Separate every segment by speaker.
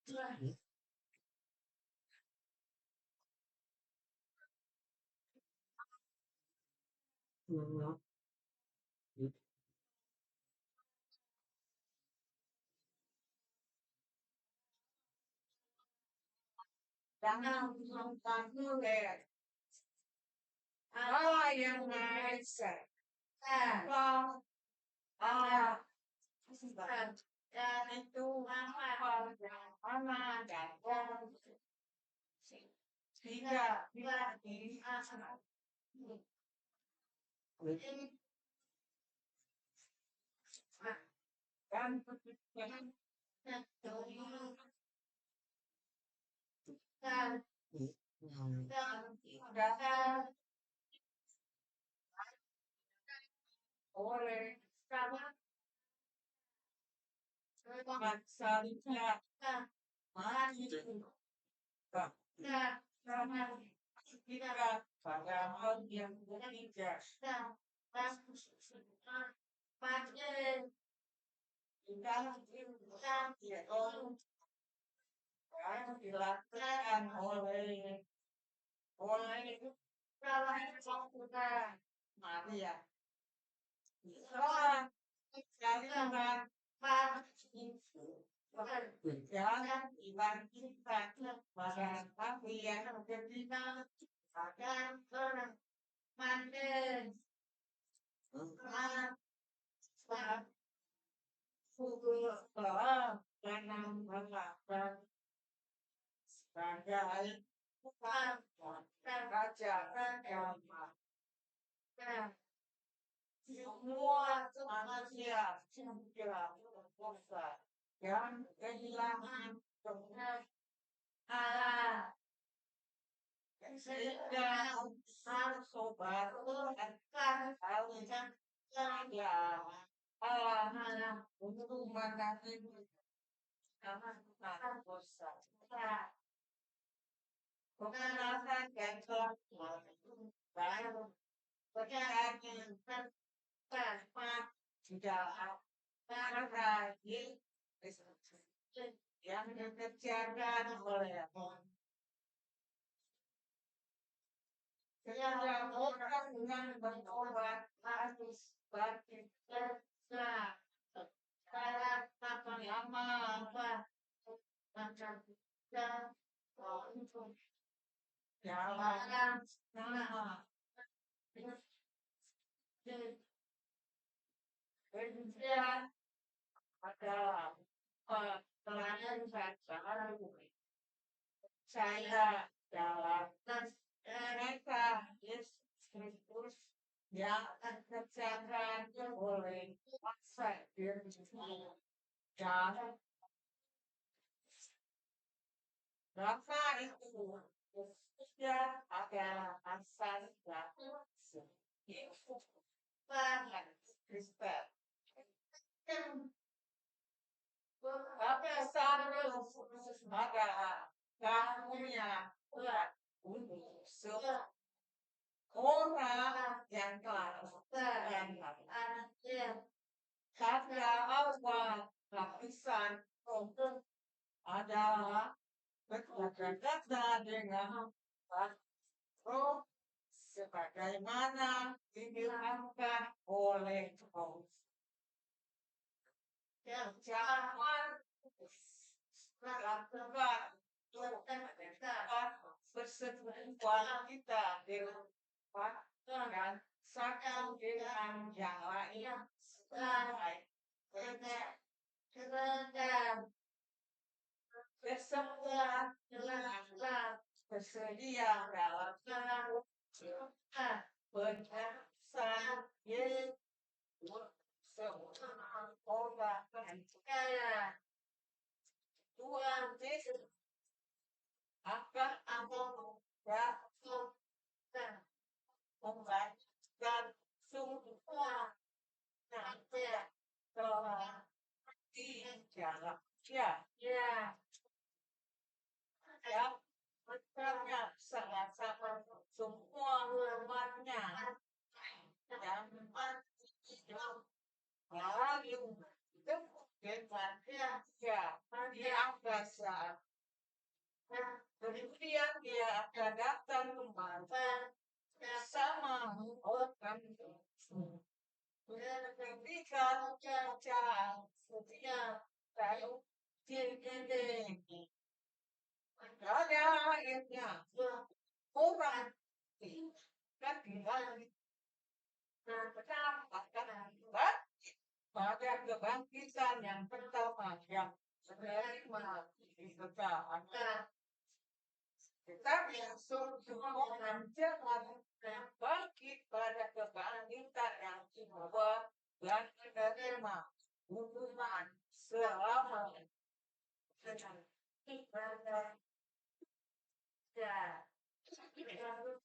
Speaker 1: Jangan mengganggu Allah yang Maha Esa. Allah Allah dan itu apa yang mana dan sehingga bila diri dan berpikiran dan oleh selanjutnya mari kita pada hal yang ketiga kita yang dilakukan oleh Maria. Seorang kalimat jangan dibandingkan pada tapi yang ketiga akan mandiri pukul karena mengatakan sebagai raja agama semua manusia sudah berdosa yang kehilangan Allah sehingga harus sobat akan kalian ya Allah untuk menangani dosa pengenalan dan baru berjalan tanpa tidak ada yang dikerjakan oleh sehingga orang yang bertobat harus berdosa para lama macam untuk jalan nama kemudian ada pelayanan saya dalam mereka Yesus Kristus yang terjaga oleh masa diri dan rasa itu Yesusnya adalah asal dan Yesus Kristus. Tapi Yesus adalah kamunya untuk semua orang yang telah karena awal lapisan untuk adalah berkata dengan roh sebagaimana dibilangkan oleh Paulus. Jangan lakukan persetujuan kita dengan satu dengan yang lain sebagai kesemua telah bersedia dalam penjelasan Yesus semua orang percaya Tuhan Yesus akan membagikan semua yang telah di dalamnya. Yang bertanya sama-sama semua umatnya yang hidup lalu dengan ya di angkasa. Kemudian dia akan datang kembali bersamamu akan memberikan kerajaan setia lalu tinggi pada akhirnya orang kan kembali mendapatkan pada kebangkitan yang pertama yang menerima disertaan. Tetapi seorang jangan bangkit pada kebangkitan yang kedua dan menerima hukuman selama ibadah dan halo,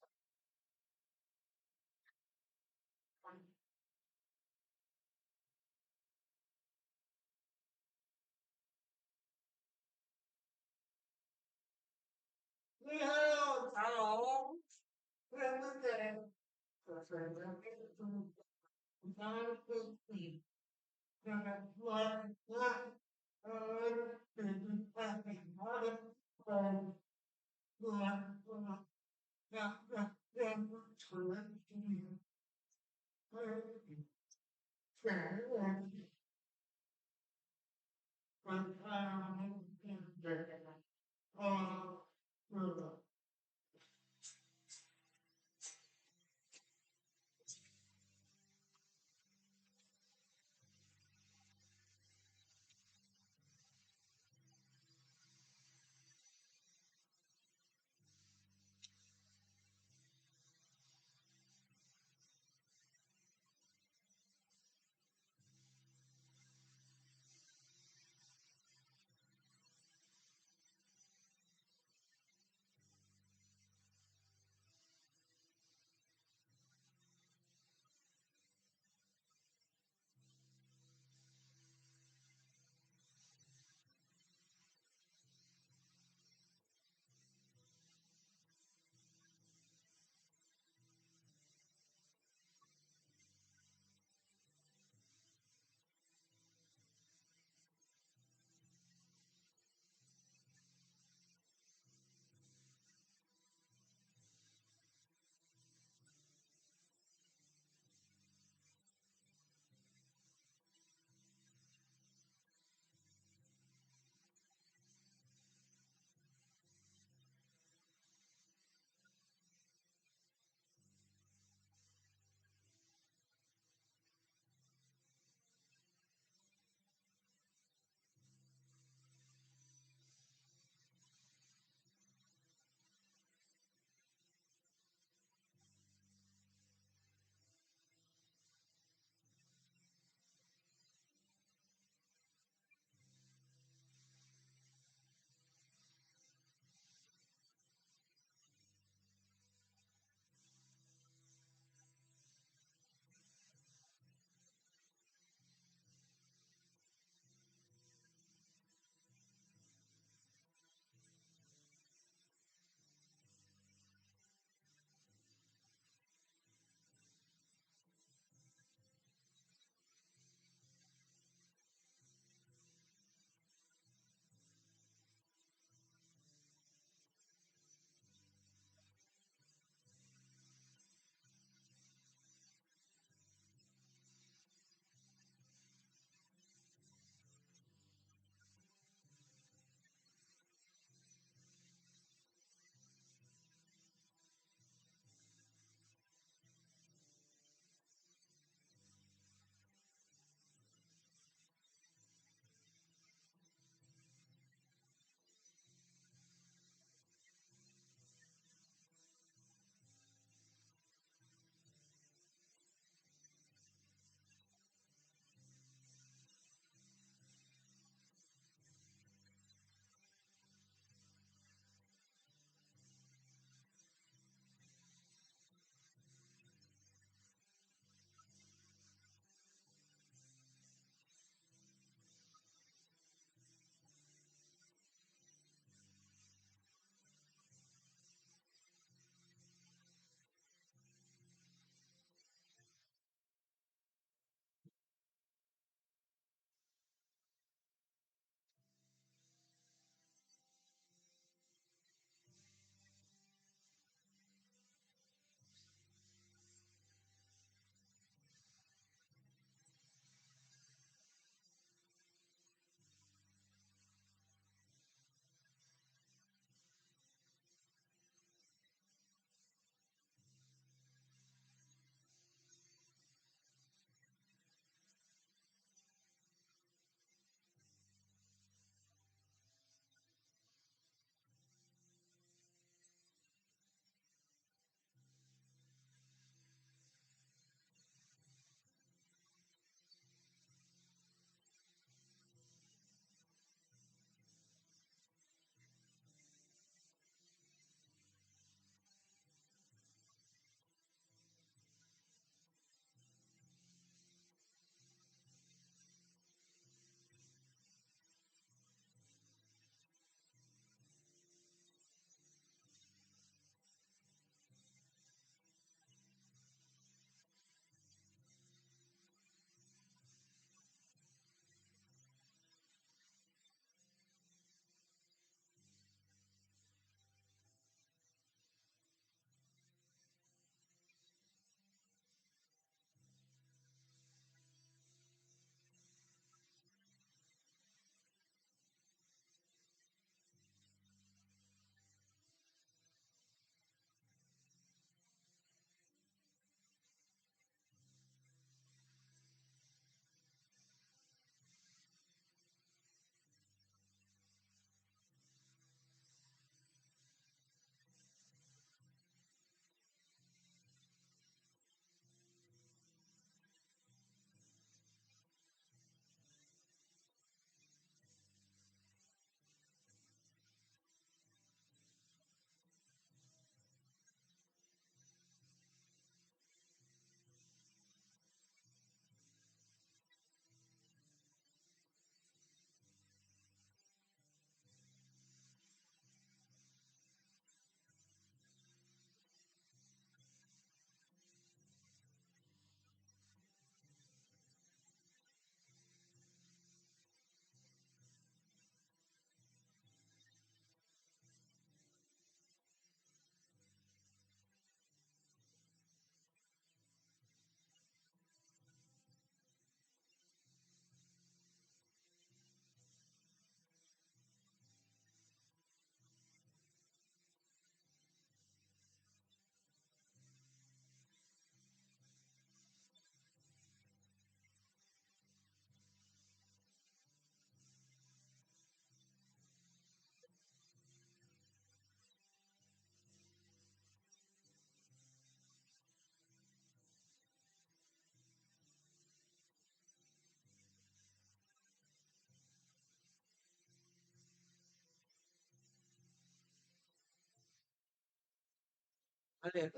Speaker 1: Ale.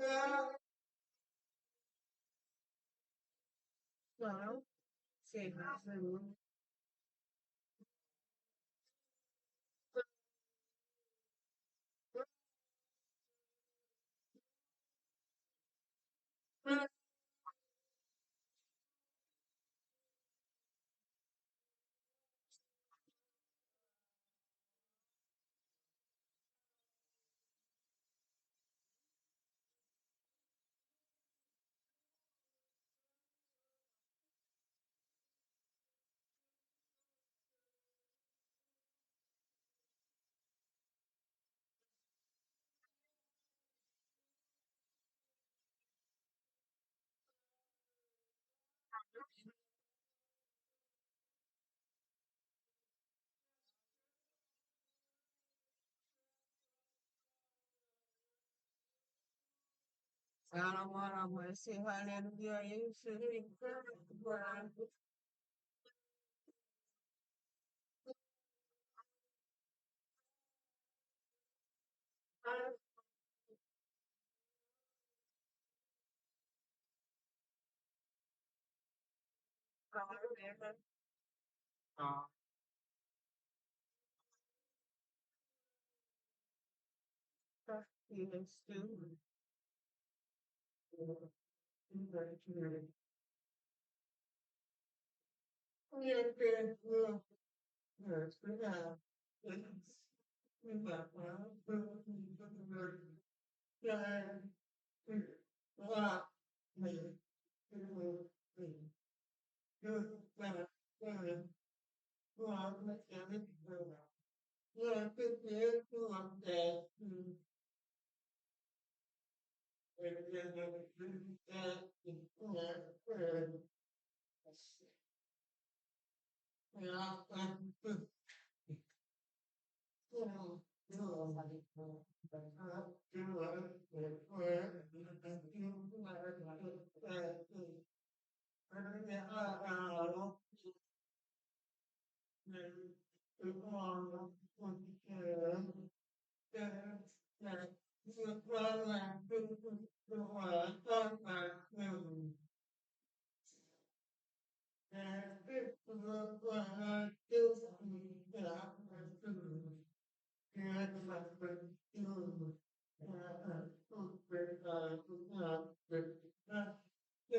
Speaker 1: No, sì, Salamu sì, alleluia, io sono in guarda. No, yes, too. Yes, we have. Yes. We have. Yeah. Ah, me. Me.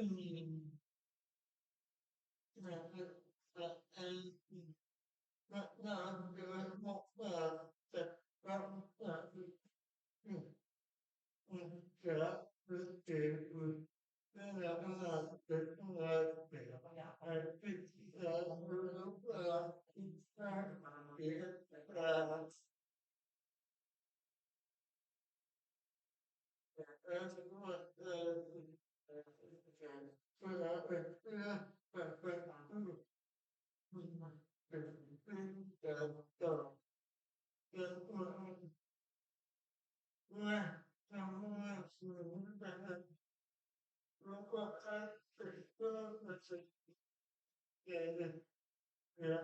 Speaker 1: You. Yeah. Yeah. Well, let's get it. Yeah, good. Yeah,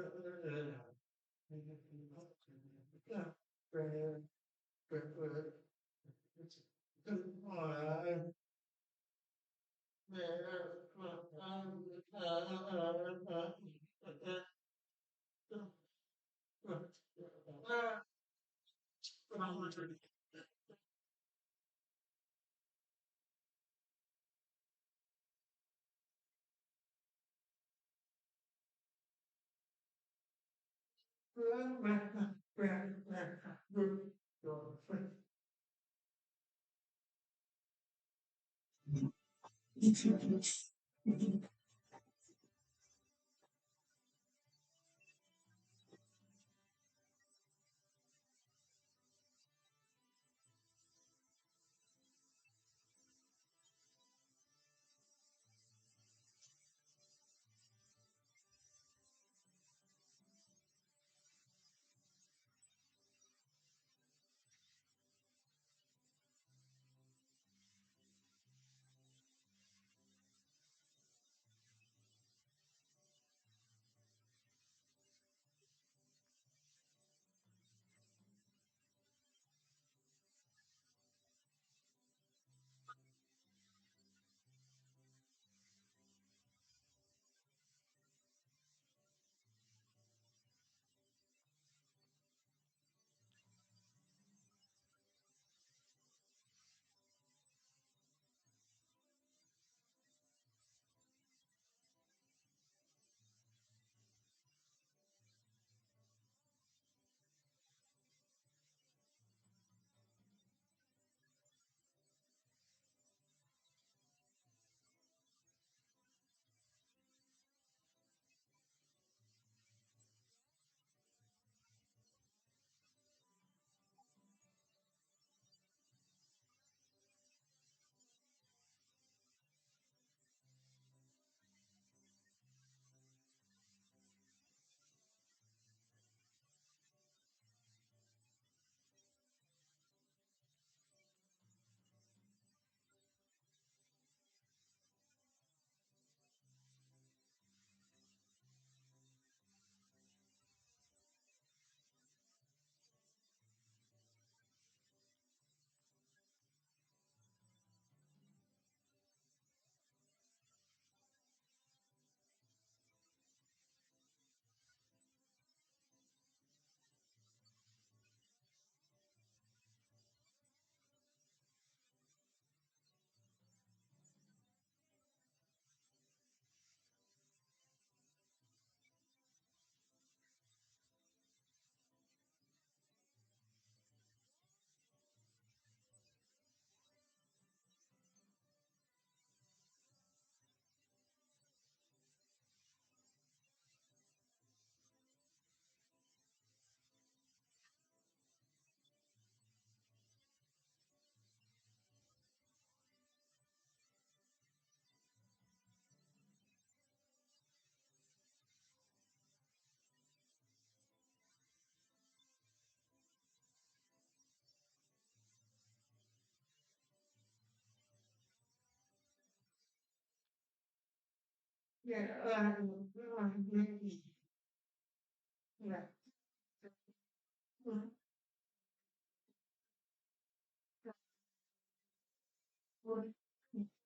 Speaker 1: good. Okay.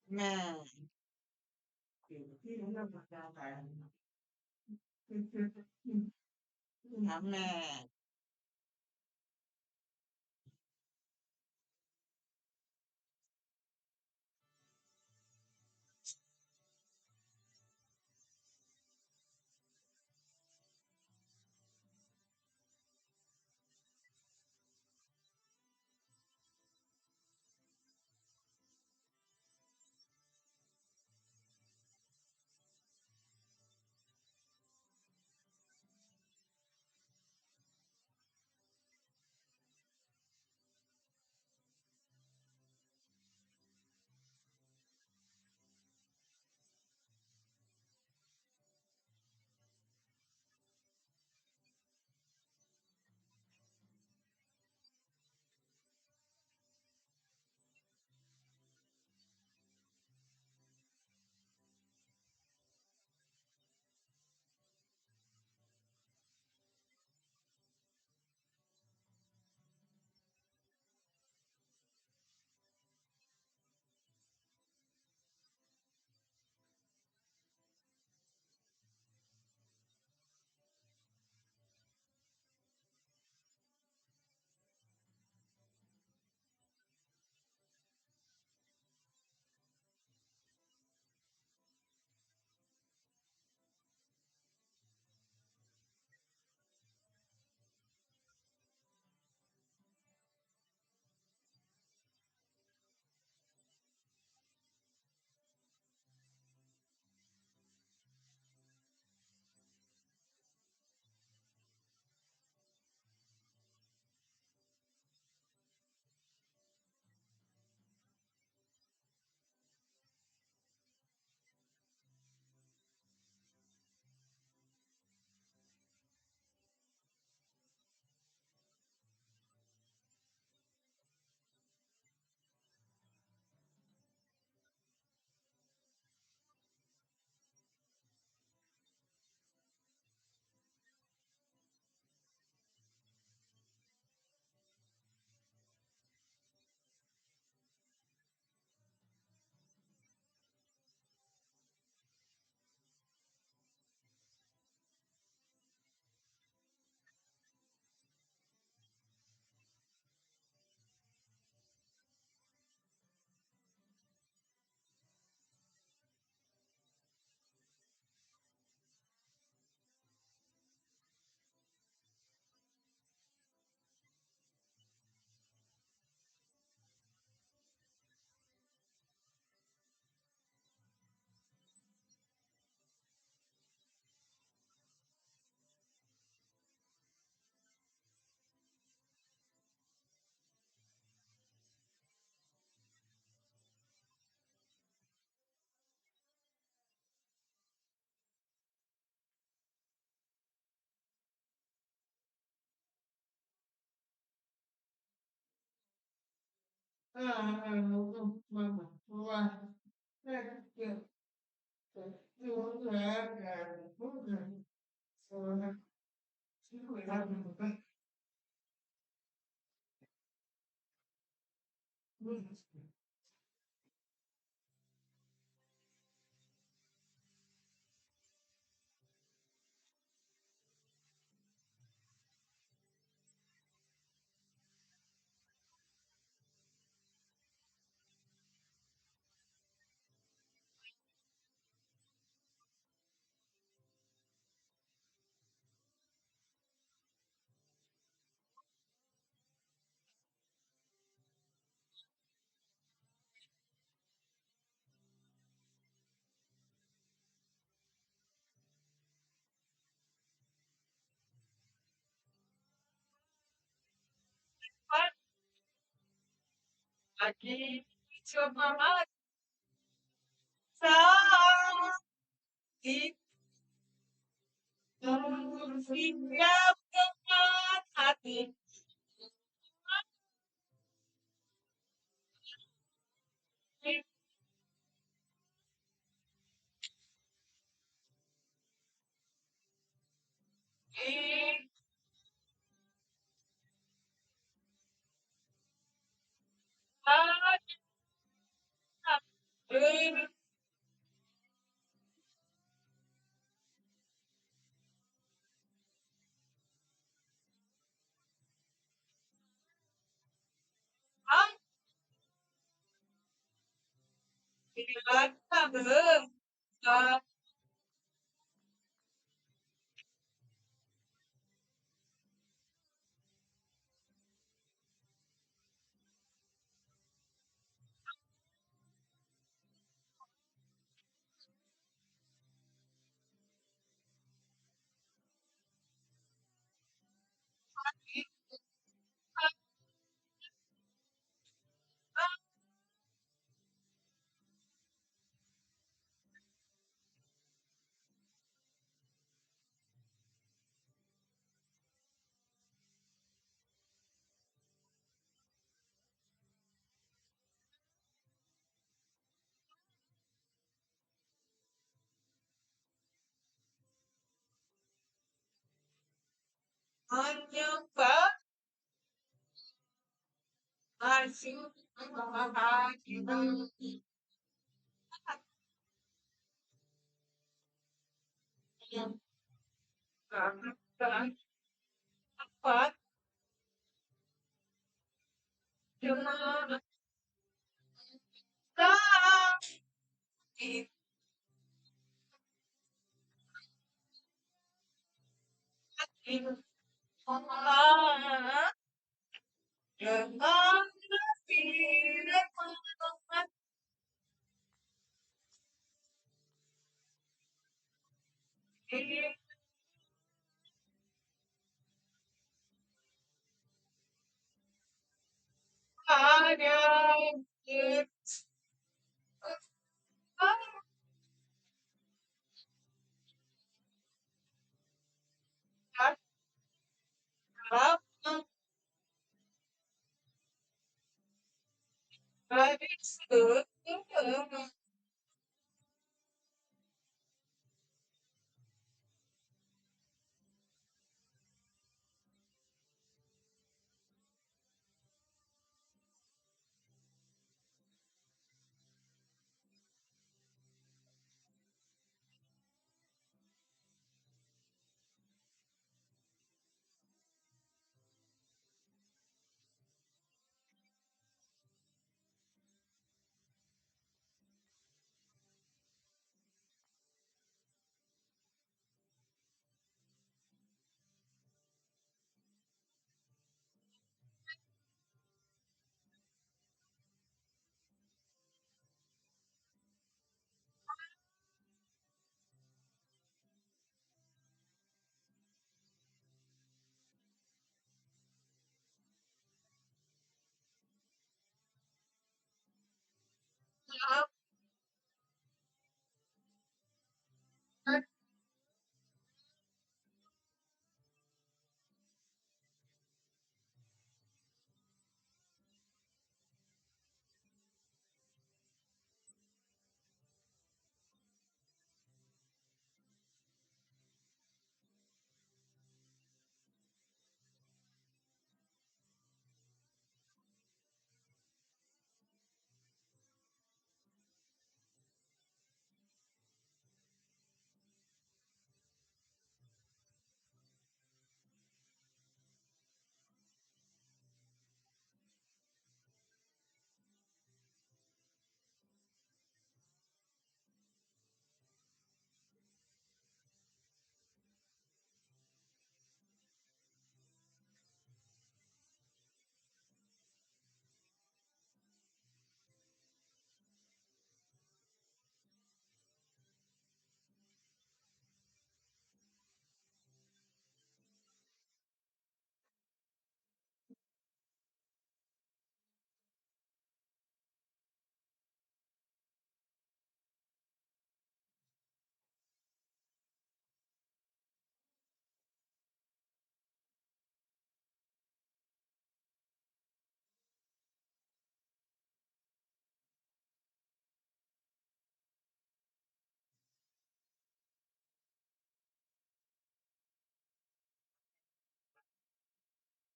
Speaker 2: Nah, amin.
Speaker 1: Lagi coba maksa itu hingga berat hati.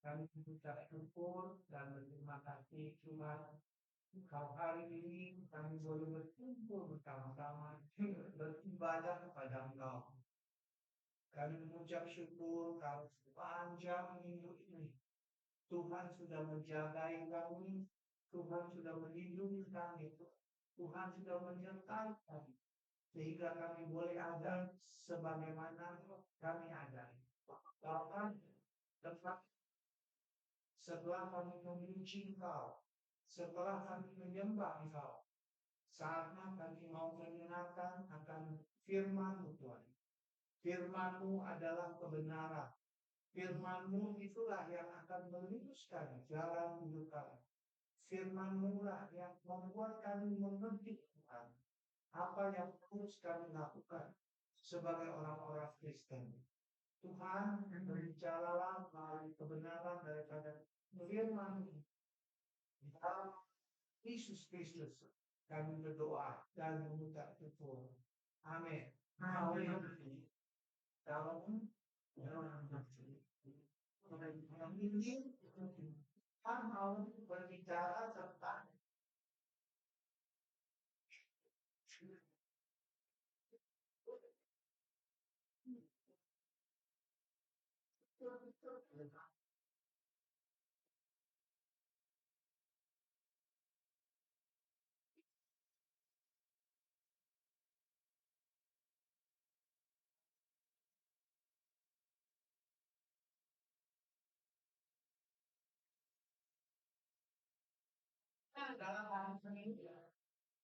Speaker 1: Kami mengucap syukur dan berterima kasih Tuhan. Kalau hari ini kami boleh berkumpul bersama-sama beribadah kepada Engkau. Kami mengucap syukur kalau sepanjang minggu ini Tuhan sudah menjaga kami, Tuhan sudah melindungi kami, Tuhan sudah menyertai kami sehingga kami boleh ada sebagaimana kami ada. Bahkan tempat setelah kami memuji Engkau, setelah kami menyembah Engkau, saatnya kami mau mendengarkan akan firman-Mu Tuhan. Firman-Mu adalah kebenaran. Firman-Mu itulah yang akan meluruskan jalan hidup kami. Firman-Mu lah yang membuat kami mengerti Tuhan apa yang harus kami lakukan sebagai orang-orang Kristen. Tuhan berbicara melalui kebenaran daripada firman dalam Yesus Kristus. Kami berdoa dan mengucap syukur. Amin. Amin. Dalam yang ini Tuhan mau berbicara tentang dalam hal ini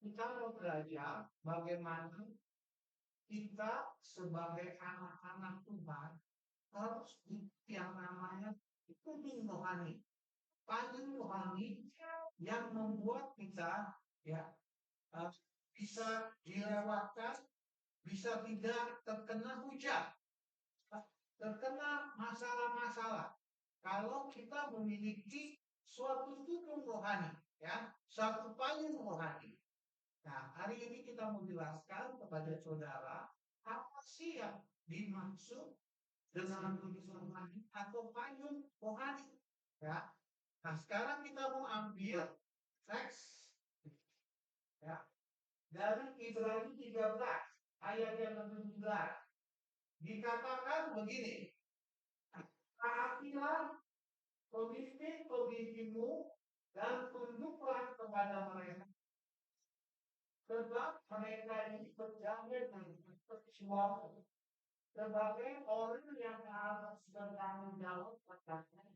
Speaker 1: kita mau belajar bagaimana kita sebagai anak-anak Tuhan harus yang namanya payung rohani. Payung rohani yang membuat kita ya bisa dilewatkan, bisa tidak terkena hujan, terkena masalah-masalah. Kalau kita memiliki suatu payung rohani, ya, suatu payung rohani. Nah, hari ini kita mau jelaskan kepada saudara apa sih yang dimaksud dengan payung rohani atau payung rohani. Ya. Nah, sekarang kita mau ambil teks ya, dari Ibrani 13 ayat yang ke-17. Dikatakan begini, taatilah pemimpin-pemimpinmu dan tunduklah kepada mereka. Sebab mereka ini berjalan dengan perjuangan sebagai orang yang harus bertanggung jawab atasnya.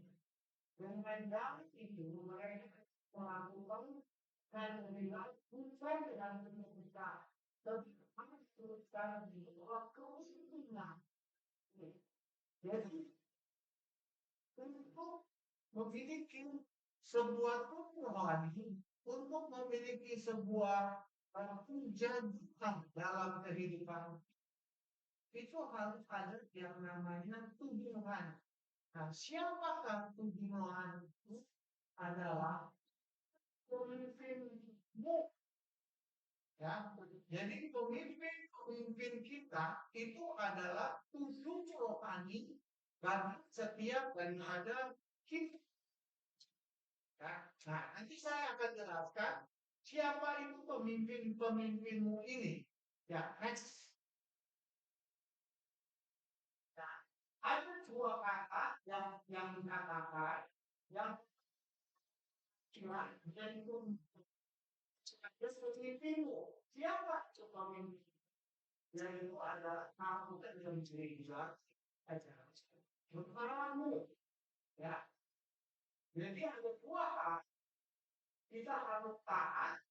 Speaker 1: Dengan jalan itu mereka melakukan dan menilai bukan dengan penyelidikan, tapi harus teruskan di waktu kepentingan. Jadi untuk memiliki sebuah rohani, untuk memiliki sebuah kejaduan dalam kehidupan itu harus ada yang namanya tujuan. Nah, siapakah tujuan itu? Adalah pemimpinmu. Ya, jadi pemimpin kita itu adalah tujuan rohani bagi setiap daripada kita. Ya. Nah, nanti saya akan jelaskan siapa itu pemimpinmu ini. Ya, next. Nah, ada dua kata yang dikatakan yang cuma yaitu pemimpinmu. Siapa itu pemimpin? Yaitu ada kamu yang gereja aja. Kepalamu. Ya. Jadi ada dua hal. Kita harus taat.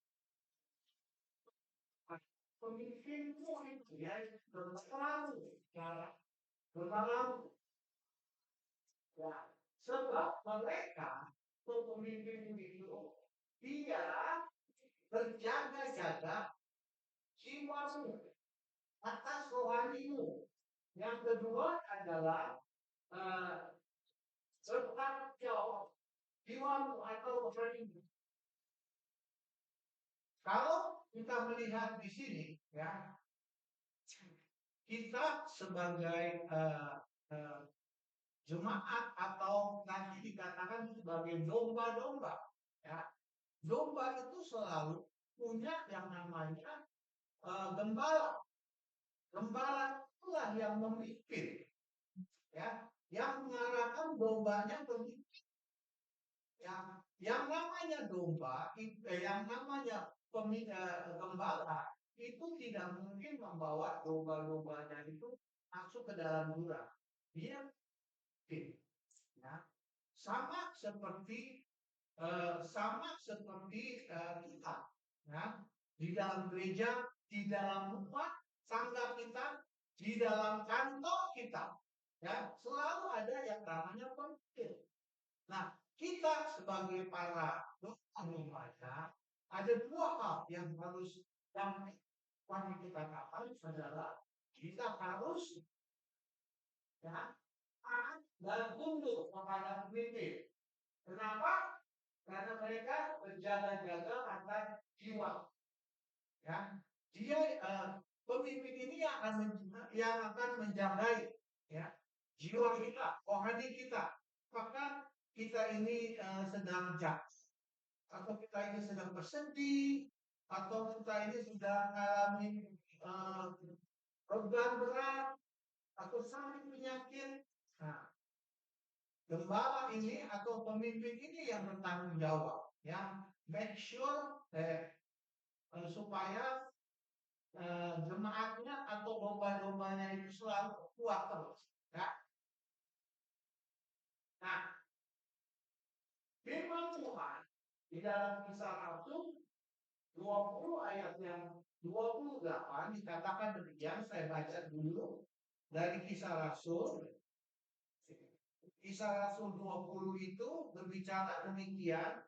Speaker 1: Pemimpinmu itu ya berlalu cara berlalu. Ya. Sebab mereka pemimpin itu dia berjaga-jaga jiwamu atas rohanimu. Yang kedua adalah bertanggung jawab jiwamu atau rohanimu. Kalau kita melihat di sini, ya, kita sebagai jemaat atau nanti dikatakan sebagai domba-domba, ya, domba itu selalu punya yang namanya gembala. Gembala itulah yang memimpin, ya, yang mengarahkan dombanya pemimpin. Yang namanya domba, yang namanya
Speaker 3: gembala itu tidak mungkin membawa domba-dombanya itu masuk ke dalam jurang. Dia ya, sama seperti kita, ya, di dalam gereja, di dalam rumah tangga kita, di dalam kantor kita, ya, selalu ada yang namanya pemimpin. Nah, kita sebagai para dombanya ada dua hal yang harus kita katakan adalah kita harus, ya, taat dan tunduk kepada pemimpin. Kenapa? Karena mereka berjaga-jaga akan jiwa. Ya, dia pemimpin ini yang akan menjagai, ya, jiwa kita, rohani kita. Apakah kita ini sedang jatuh, atau kita ini sedang bersedih, atau kita ini sedang mengalami beban berat, atau sakit penyakit. Nah, gembala ini atau pemimpin ini yang bertanggung jawab, ya, make sure supaya jemaatnya atau domba-dombanya itu selalu kuat terus, ya. Nah, firman Tuhan di dalam Kisah Rasul 20 ayat yang 28 dikatakan demikian. Saya baca dulu dari Kisah Rasul. Kisah Rasul 20 itu berbicara demikian.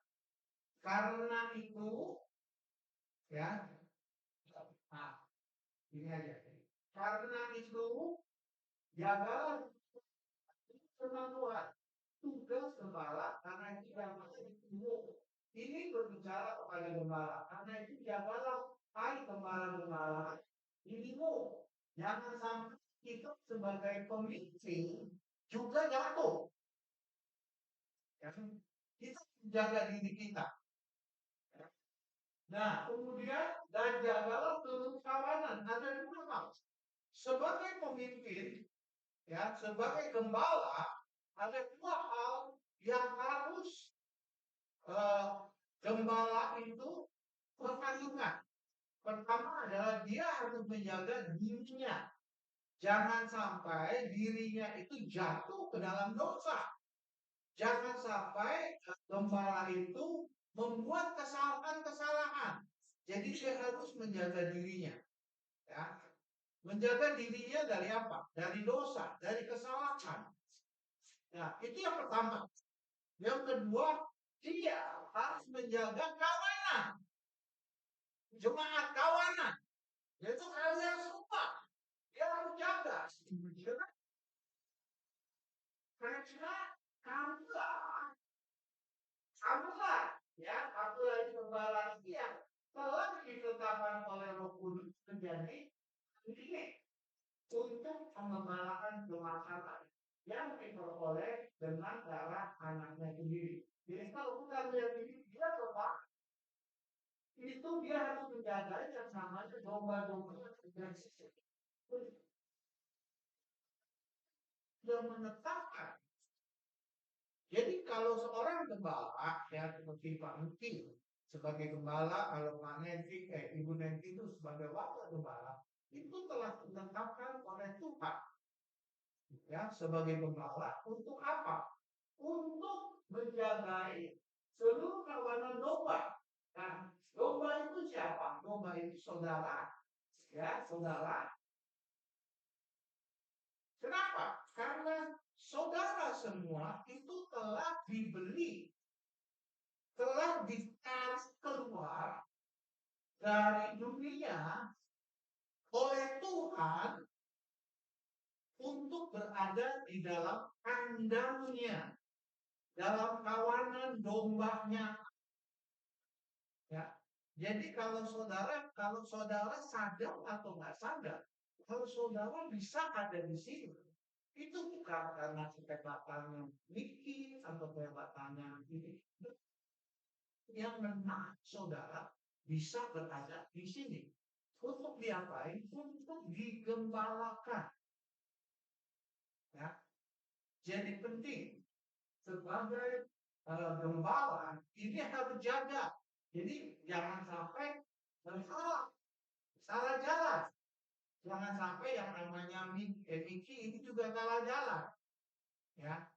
Speaker 3: Karena itu, ya, nah, ini aja. Karena itu, jagalah firman Tuhan. Tugas gembala karena itu yang ini berbicara kepada gembala. Karena itu jagalah, hai gembala-gembala, dirimu. Jangan sampai kita sebagai pemimpin juga jatuh. Ya, kita jaga diri kita. Nah, kemudian dan jagalah kawanan. Ada dua hal. Sebagai pemimpin, ya, sebagai gembala, ada dua hal yang harus gembala itu perhatikan. Pertama adalah dia harus menjaga dirinya. Jangan sampai dirinya itu jatuh ke dalam dosa. Jangan sampai gembala itu membuat kesalahan-kesalahan. Jadi dia harus menjaga dirinya. Ya. Menjaga dirinya dari apa? Dari dosa, dari kesalahan. Nah, itu yang pertama. Yang kedua, dia harus menjaga kawanan. Jemaat kawanan. Yaitu kalian semua. Dia harus jaga. Karena kamulah, ya, kamulah gembala yang telah ditetapkan oleh Roh Kudus menjadi ini untuk mengembalakan jemaat yang diperoleh dengan darah anaknya sendiri. Jadi kalau kita melihat ini, dia tetap itu dia harus menjaga yang namanya domba-domba yang menetapkan. Jadi kalau seorang gembala, ya, seperti Pak Muti sebagai gembala, kalau Pak Nensi, Ibu Nensi itu sebagai wakil gembala, itu telah ditetapkan oleh Tuhan, ya, sebagai gembala untuk apa? Untuk menjagai seluruh kawanan domba. Nah, domba itu siapa? Domba itu saudara, ya, saudara. Kenapa? Karena saudara semua itu telah dibeli, telah ditarik keluar dari dunia oleh Tuhan untuk berada di dalam kandangnya, dalam kawanan dombanya. Ya. Jadi kalau saudara sadar atau nggak sadar, kalau saudara bisa ada di sini, itu bukan karena kehebatannya Niki atau kehebatannya ini. Yang menarik saudara bisa berada di sini. Untuk diapain? Untuk digembalakan. Ya. Jadi penting sebagai gembala ini harus jaga. Jadi jangan sampai salah jalan. Jangan sampai yang namanya Miki ini juga salah jalan, ya.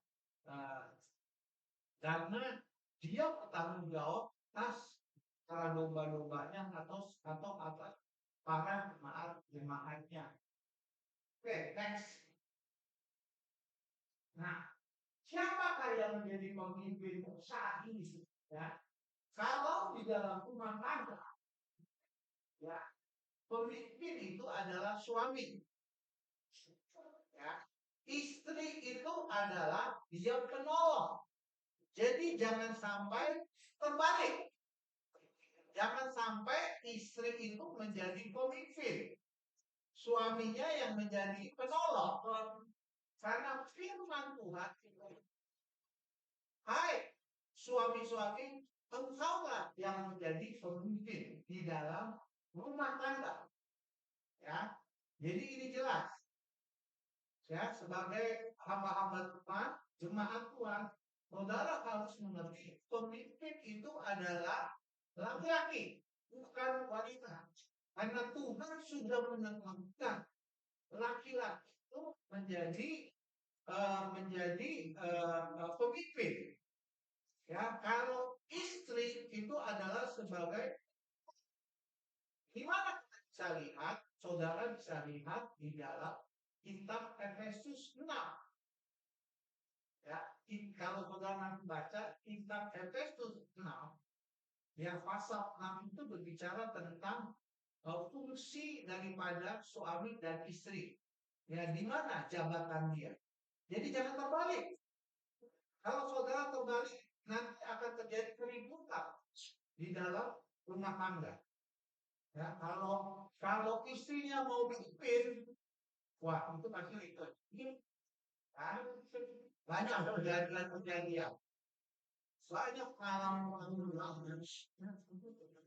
Speaker 3: Karena dia bertanggung jawab atas para domba-dombanya atau apa para jemaatnya. Oke, next. Nah, siapakah yang menjadi pemimpin saat ini? Ya, kalau di dalam rumah tangga, ya, pemimpin itu adalah suami. Ya, istri itu adalah dia penolong. Jadi jangan sampai terbalik. Jangan sampai istri itu menjadi pemimpin. Suaminya yang menjadi penolong. Karena firman Tuhan itu, hai suami-suami, engkaulah yang menjadi pemimpin di dalam rumah tangga. Ya, jadi ini jelas. Ya, sebagai hamba-hamba Tuhan, jemaat Tuhan, saudara harus mengerti pemimpin itu adalah laki-laki, bukan wanita. Karena Tuhan sudah menentukan laki-laki itu menjadi pemimpin. Ya, kalau istri itu adalah sebagai, gimana kita bisa lihat? Saudara bisa lihat di dalam kitab Efesus 6. Ya, kalau saudara nanti baca kitab Efesus 6, yang pasal 6 itu berbicara tentang fungsi daripada suami dan istri. Ya, di mana jabatan dia. Jadi jangan terbalik. Kalau saudara terbalik, nanti akan terjadi keributan di dalam rumah tangga. Ya, kalau istrinya mau mimpin, wah itu pasti ribet. Kan? Banyak kejadian-kejadian. Banyak pengalaman.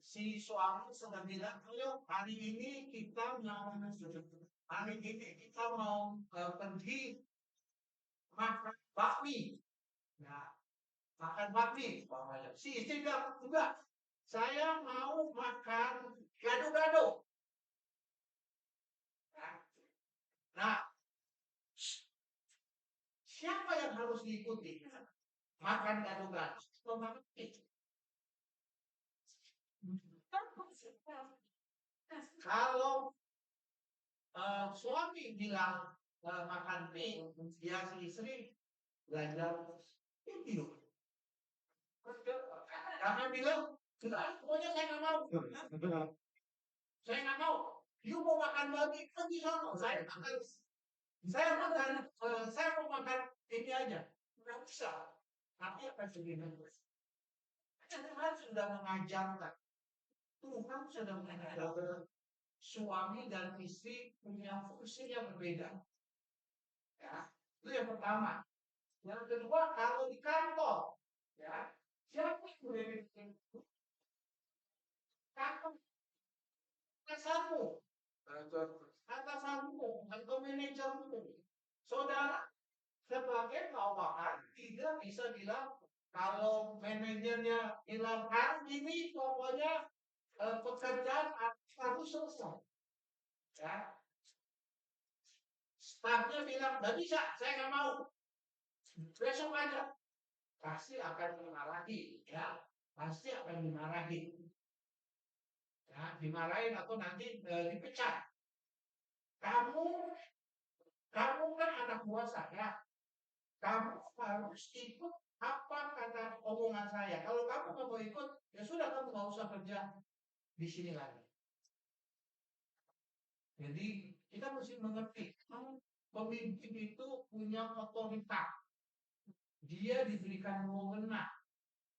Speaker 3: Si suami sudah bilang, ayo hari ini kita mau pergi makan bakmi. Nah, makan bakmi. Si istri bilang, enggak, saya mau makan gado-gado. Nah, siapa yang harus diikuti? Makan gado-gado. Kalau suami bilang makan mie, dia si istri belajar video. Jangan bilang, pokoknya saya nggak mau. Saya nggak mau. You mau makan babi, pergi sana. Saya mau makan ini aja. Nggak bisa. Tapi apa segini? Tuhan sudah mengajarkan. Tuhan sudah mengajarkan suami dan istri punya fungsi yang berbeda. Ya, itu yang pertama. Yang kedua, kalau di kantor, ya, siapa yang boleh kantor atasanmu atau manajermu. Saudara sebagai bawahan tidak bisa bilang kalau manajernya bilang ini pokoknya pekerjaan harus selesai. Ya. Staffnya bilang nggak bisa, saya nggak mau. Besok aja pasti akan dimarahi, ya pasti akan dimarahi. Ya, dimarahin atau nanti dipecat. Kamu kan anak buah saya. Kamu harus ikut apa kata omongan saya. Kalau kamu nggak mau ikut, ya sudah kamu nggak usah kerja di sini lagi. Jadi kita mesti mengerti, pemimpin itu punya otoritas. Dia diberikan wewenang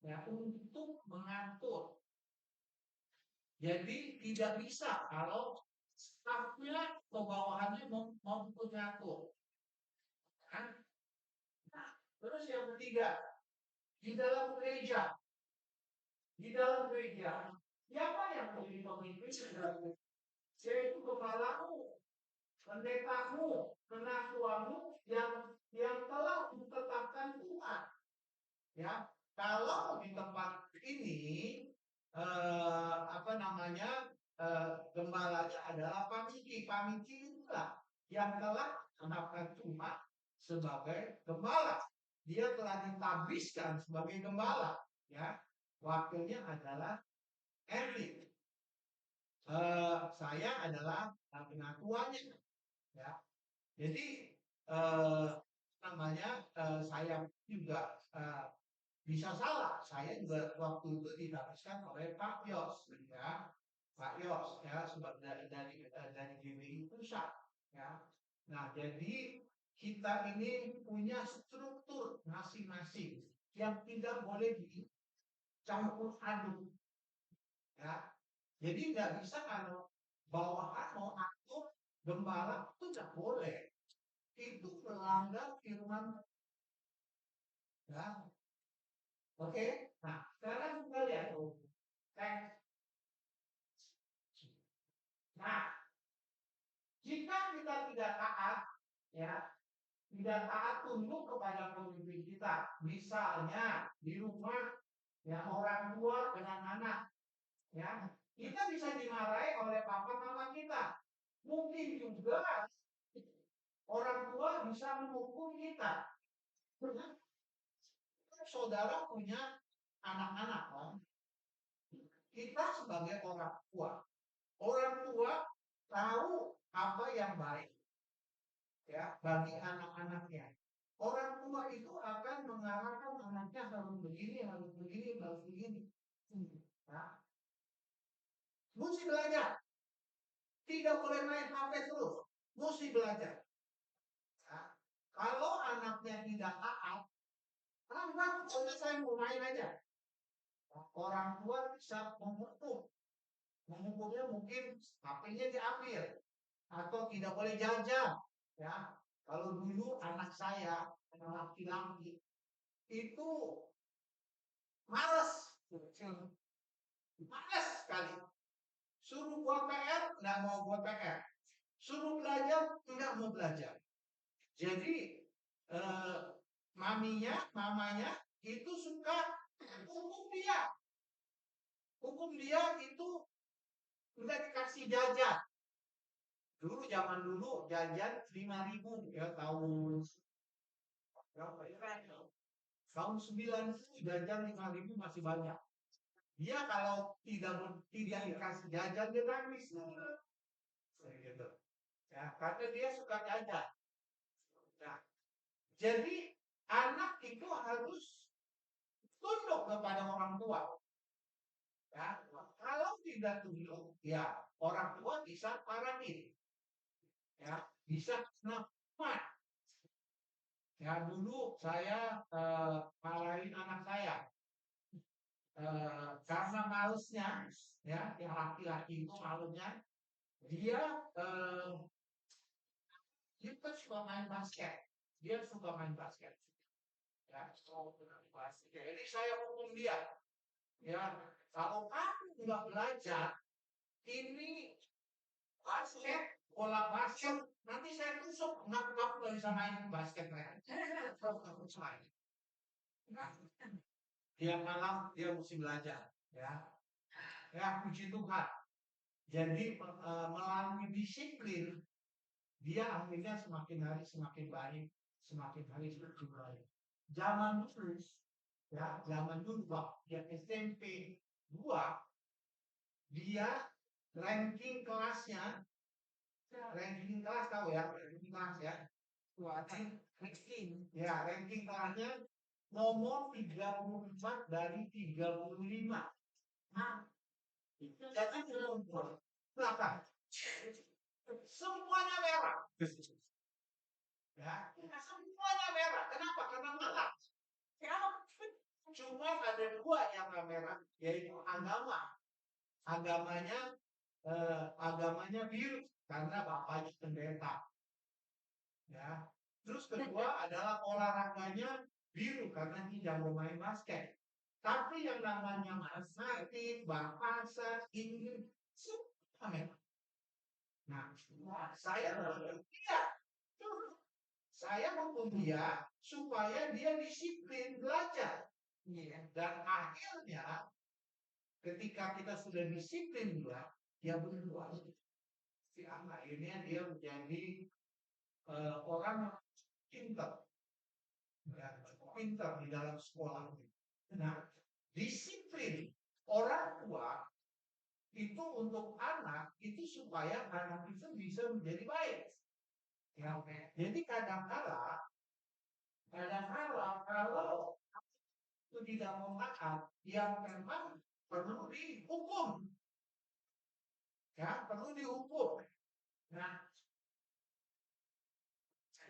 Speaker 3: ya untuk mengatur. Jadi tidak bisa kalau stafnya atau bawahannya mau mengatur. Nah, terus yang ketiga, di dalam gereja, siapa yang menjadi pemimpin? Yaitu kepalamu, pendetamu, penatuamu yang telah ditetapkan Tuhan. Ya, kalau di tempat ini gembalanya adalah pamiki. Pamiki itulah yang telah menetapkan Tuhan sebagai gembala. Dia telah ditabiskan sebagai gembala. Ya, wakilnya adalah Henry. Saya adalah penatuannya. Ya, jadi saya juga bisa salah. Saya juga waktu itu ditabiskan oleh Pak Yos, ya. Pak Yos, ya, sebagai dari GBI Pusat, ya. Nah, jadi kita ini punya struktur masing-masing yang tidak boleh dicampur aduk, ya. Jadi nggak bisa kalau bawahan mau atur gembala itu nggak boleh. Itu melanggar firman, ya. Oke, nah sekarang kita lihat teks. Nah, jika kita tidak taat, ya, tidak taat tunduk kepada pemimpin kita, misalnya di rumah, ya, orang tua dengan anak, ya, kita bisa dimarahi oleh papa mama kita. Mungkin juga orang tua bisa menghukum kita. Saudara punya anak-anak, kan? Kita sebagai orang tua tahu apa yang baik, ya, bagi anak-anaknya. Orang tua itu akan mengarahkan anaknya harus begini, harus begini, harus begini. Ya. Mesti belajar. Tidak boleh main HP terus. Mesti belajar. Ya. Kalau anaknya tidak taat, anak saya mau main aja. Orang tua bisa menghukum. Menghukumnya mungkin HP-nya diambil atau tidak boleh jajan. Ya, kalau dulu anak saya, anak laki-laki itu malas sekali. Suruh buat PR, nggak mau buat PR. Suruh belajar, nggak mau belajar. Jadi mamanya itu suka hukum dia. Hukum dia itu udah dikasih jajan. Zaman dulu jajan 5.000, ya, tahun berapa ya? Tahun 90 jajan 5.000 masih banyak. Dia kalau tidak dikasih jajan dia nangis. Gitu. Ya, karena dia suka jajan. Nah, jadi anak itu harus tunduk kepada orang tua. Ya, kalau tidak tunduk, ya orang tua bisa marahin. Ya, bisa nafas. Ya, dulu saya marahin anak saya karena malesnya, ya, yang laki-laki itu malesnya, dia suka main basket. Dia suka main basket. Ya, jadi saya hukum dia. Ya, kalau kamu nggak belajar, ini basket, bola basket, nanti saya tusuk, kamu nggak bisa main basket lagi. Dia malam dia mesti belajar, ya. Ya, puji Tuhan. Jadi melalui disiplin, dia akhirnya semakin hari semakin baik, semakin hari semakin baik. Zaman dulu waktu dia SMP 2, dia ranking kelas tahu ya, ranking kelas ya. Ranking kelasnya nomor 34 dari 35. Nah, jadi belakang. Semuanya merah. Ya, semuanya merah. Kenapa? Karena malas. Cuma ada dua yang merah, yaitu agama. Agamanya biru karena bapaknya pendeta. Ya. Terus kedua adalah olahraganya biru karena tidak mau main basket. Tapi yang namanya matematik, bahasa, Inggris, semua merah. Nah, saya hukum dia supaya dia disiplin belajar. Dan akhirnya ketika kita sudah disiplin dia berdoa. Si anak ini dia menjadi orang pintar, ya, pintar di dalam sekolah. Nah, disiplin orang tua itu untuk anak itu supaya anak itu bisa menjadi baik. Ya, jadi kadang-kala kalau itu tidak mau taat, yang memang perlu dihukum, ya perlu dihukum. Nah,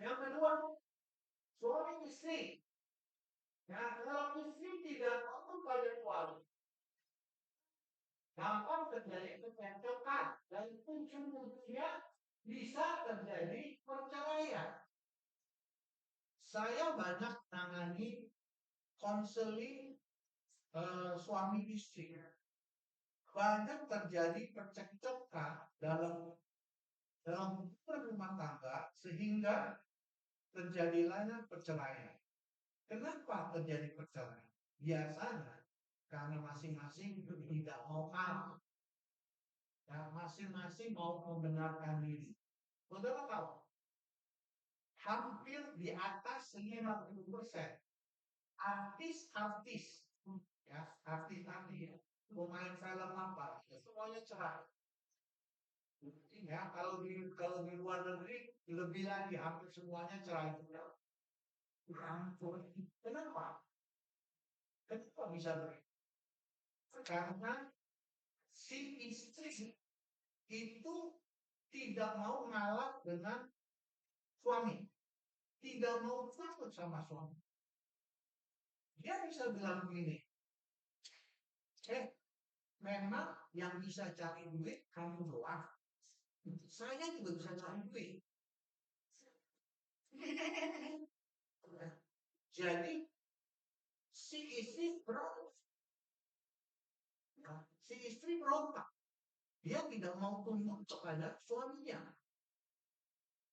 Speaker 3: yang kedua, suami istri. Ya, kalau istri tidak mau pada suami, gampang terjadi kecocokan dan ujung-ujungnya bisa terjadi perceraian. Saya banyak menangani konseling suami istri. Banyak terjadi percekcokan dalam hubungan rumah tangga sehingga terjadilah perceraian. Kenapa terjadi perceraian? Biasanya karena masing-masing itu tidak mau kalah. Ya, masing-masing mau membenarkan diri. Saudara tahu, hampir di atas 50% artis-artis, ya artis-artis, pemain film apa, semuanya cerai. Ya, kalau di luar negeri lebih lagi hampir semuanya cerai. Kenapa? Kenapa bisa begitu? Karena si istri itu tidak mau ngalah dengan suami, tidak mau takut sama suami. Dia bisa bilang begini, memang yang bisa cari duit kamu doang. Saya juga bisa cari duit. Jadi si istri berontak. Si istri berontak. Dia tidak mau tunduk kepada suaminya.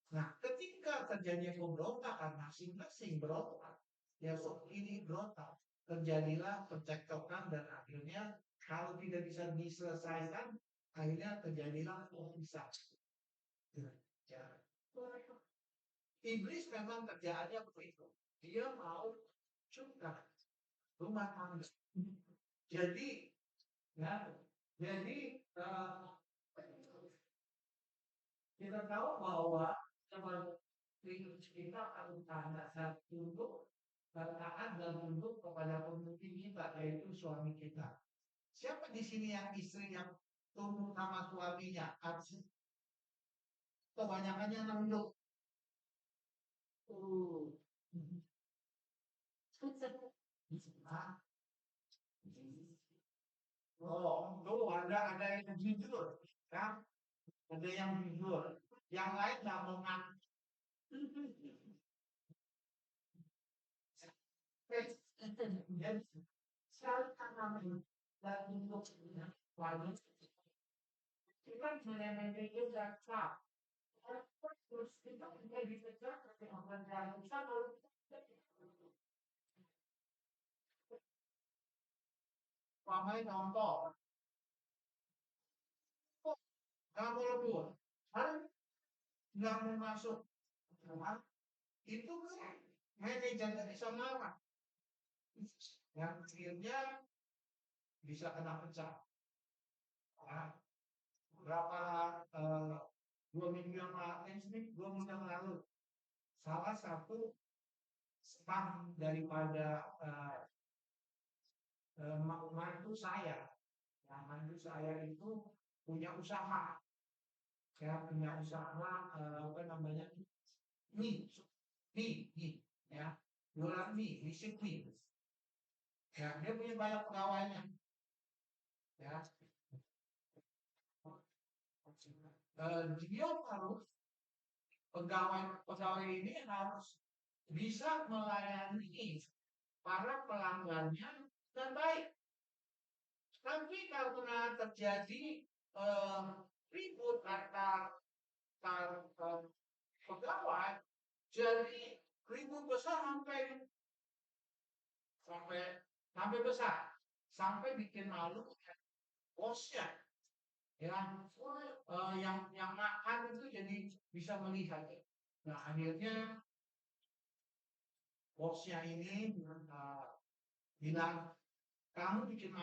Speaker 3: Nah, ketika terjadi pemberontakan masing-masing berontak, ya ini berontak, terjadilah percekcokan dan akhirnya kalau tidak bisa diselesaikan, akhirnya terjadilah perpisahan. Ya. Iblis memang kerjaannya begitu. Dia mau cukar rumah tangga. Jadi, ya, jadi kita tahu bahwa seperti kita akan dasar untuk taat dan tunduk kepada pemimpin kita, yaitu suami kita. Siapa di sini yang istri yang tunduk sama suaminya? Kebanyakannya nunduk. Oh, tuh ada yang jujur, kan? Ada yang jujur, yang lain nggak mau ngaku. Jadi sekali kami dan untuk wajib kita menjadi juga sah. Terus kita menjadi kerja dengan berjalan sama. Pamai contoh, kok nggak mau lebur, nggak mau masuk rumah, itu kan manajernya bisa marah. Yang akhirnya bisa kena pecah. Nah, berapa 2 minggu yang lalu, 2 minggu yang lalu, salah satu staff daripada mantu saya, ya, mantu saya itu punya usaha, ya punya usaha apa namanya mie, mie, ya jualan mie, bisik mie, ya dia punya banyak pegawainya, ya dia harus pegawai ini harus bisa melayani para pelanggannya dengan baik. Tapi karena terjadi ribut antar pegawai, jadi ribut besar sampai besar, sampai bikin malu bosnya. Ya, yang makan itu jadi bisa melihat. Nah, akhirnya bosnya ini bilang, kamu bikin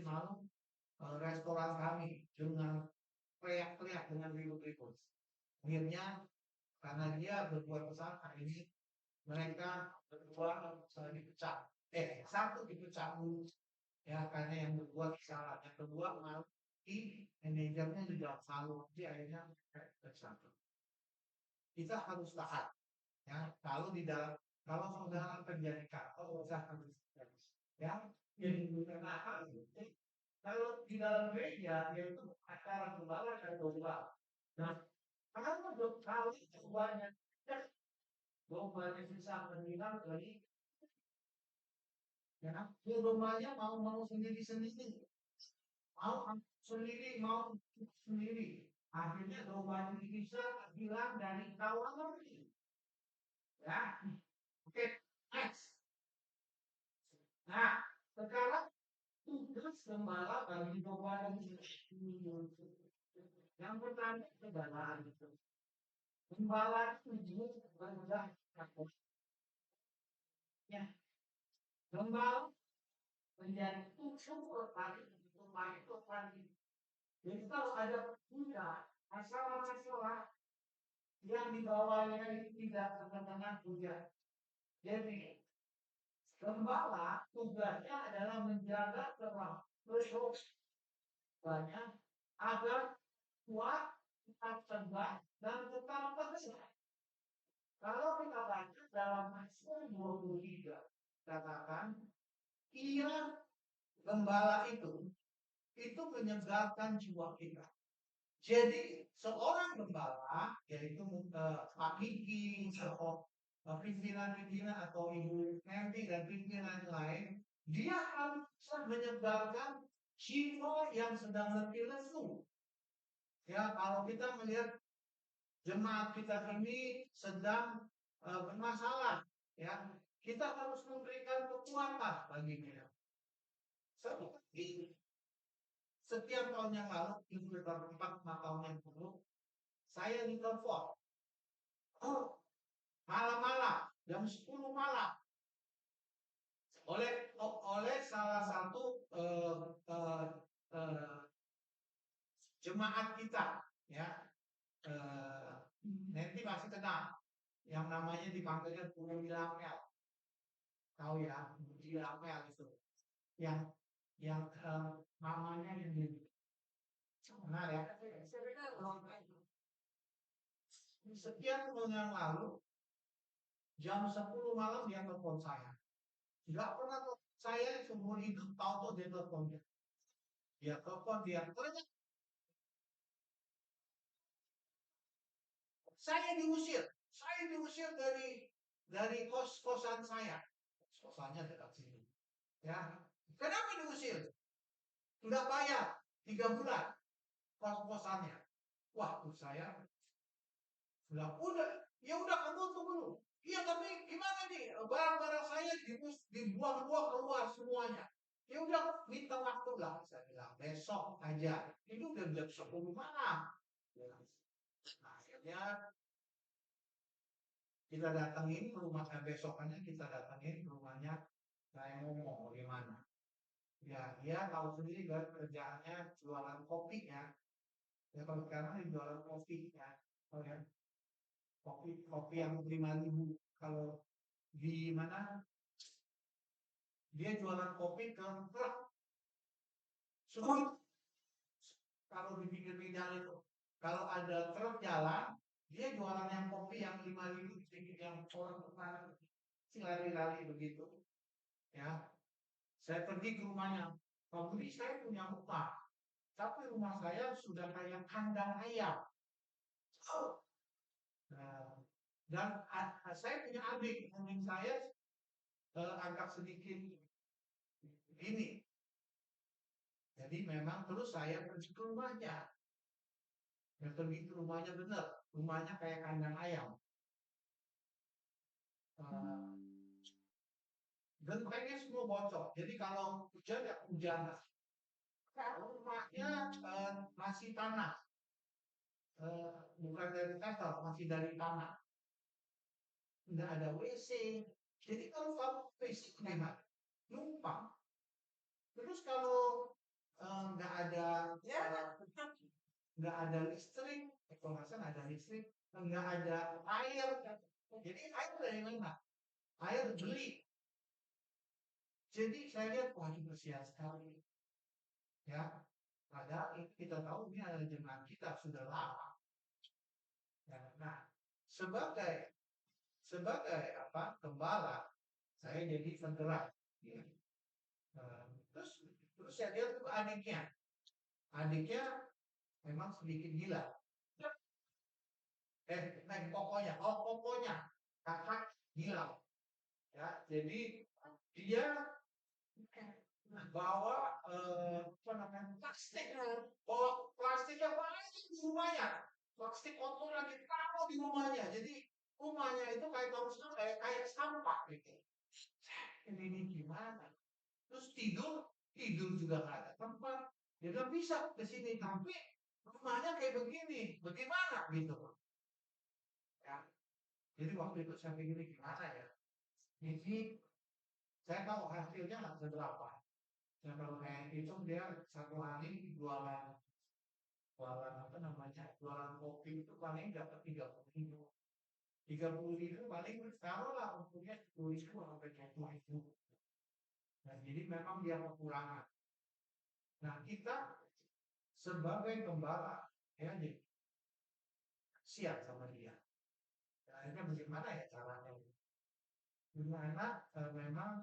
Speaker 3: malu restoran kami dengan teriak-teriak dengan ribut-ribut. Akhirnya karena dia berbuat kesalahan ini, mereka berdua dipecat. Satu dipecat dulu ya karena yang berbuat kesalahan. Yang kedua manajernya juga selalu dia akhirnya pecat. Kita harus taat ya kalau saudara terjadi kalau kita harus ya jadi karena kalau di dalam gereja yaitu acara gembala dan domba. Nah, kalau dombanya dombanya bisa meninggal dari ya, dombanya mau sendiri-sendiri, mau sendiri. Akhirnya dombanya bisa hilang dari kawanan. Ya, oke, next. Nah, sekarang tugas gembala bagi domba dan yang pertama adalah gembala itu berusaha ya gembala menjadi tujuh kali itu kali. Jadi kalau ada punya masalah-masalah yang dibawanya itu tidak terkena hujan. Jadi gembala tugasnya adalah menjaga terus banyak agar kuat, tetap tegak dan tetap tegar. Kalau kita baca dalam Mazmur 23 katakan ia gembala itu menyegarkan jiwa kita. Jadi seorang gembala yaitu Pak Kiki atau pimpinan-pimpinan atau Ibu Nanti dan pimpinan lain, dia harus menyegarkan jiwa yang sedang letih lesu. Ya, kalau kita melihat jemaat kita ini sedang bermasalah, ya, kita harus memberikan kekuatan bagi mereka. Seperti setiap tahun yang lalu, di 2004, 5 tahun yang lalu, saya ditelepon. Malam-malam, jam 10 malam, oleh salah satu jemaat kita, ya, nanti masih kenal, yang namanya dipanggilnya Budi Lamel, tahu ya, Budi Lamel itu, yang namanya ini, benar ya. Sekian tahun yang lalu, jam 10 malam dia telepon saya. Tidak pernah saya seumur hidup tahu dia telepon dia. Dia telepon dia. Saya diusir dari kos-kosan saya. Kosannya dekat sini. Ya, kenapa diusir? Sudah bayar 3 bulan kos-kosannya. Wah, saya udah, ya udah kamu tunggu dulu. Iya tapi gimana nih barang-barang saya dibuang-buang keluar semuanya. Ya udah minta waktu lah saya bilang besok aja. Itu udah jam 10 malam. Nah, akhirnya kita datangin rumahnya besokannya kita datangin rumahnya saya ngomong gimana. Ya dia tahu sendiri kan kerjaannya jualan kopi ya. Ya kalau sekarang jualan kopi ya. Oh ya kopi yang 5.000 kalau di mana dia jualan kopi ke truk semua kalau di pinggir jalan itu kalau ada truk jalan dia jualan yang kopi yang 5.000 sedikit yang orang pernah si lari-lari begitu ya saya pergi ke rumahnya Pak Budi saya punya rumah tapi rumah saya sudah kayak kandang ayam. Nah, dan saya punya adik saya agak sedikit ini. Jadi memang terus saya pergi ke rumahnya. Ya pergi ke rumahnya benar. Rumahnya kayak kandang ayam. Gentengnya semua bocor. Jadi kalau hujan ya hujan. rumahnya masih tanah, bukan dari kasar, masih dari tanah, nggak ada WC. Jadi kalau kamu WC gimana? Numpang. Terus kalau nggak ada
Speaker 2: Ya,
Speaker 3: nggak ada listrik, kalau nggak salah nggak ada listrik, nggak ada air. Jadi air dari mana? Air beli. Jadi saya lihat wah ini bersihan sekali, ya. Padahal kita tahu ini adalah jemaat kita sudah lama. Ya, nah, sebagai sebagai apa gembala, saya jadi tergerak. Ya. Terus terus saya lihat itu adiknya memang sedikit gila. Pokoknya kakak gila. Ya, jadi dia bawa apa namanya plastik, bawa plastiknya banyak di rumahnya, plastik kotor lagi taruh di rumahnya. Jadi rumahnya itu kayak kayak sampah gitu. Ini gimana? Terus tidur juga nggak ada tempat. Dia bilang bisa ke sini, tapi rumahnya kayak begini, bagaimana gitu? Ya, jadi waktu itu saya pikir gimana ya? Ini saya tahu hasilnya nggak seberapa. Nah, kalau kayak itu dia satu hari jualan jualan apa namanya jualan kopi itu paling dapat 30.000. 30.000 paling taruhlah untungnya 10.000 sampai 20.000. Nah, jadi memang dia kekurangan. Nah, kita sebagai gembala ya jadi siap sama dia. Nah, akhirnya bagaimana ya caranya? Gimana memang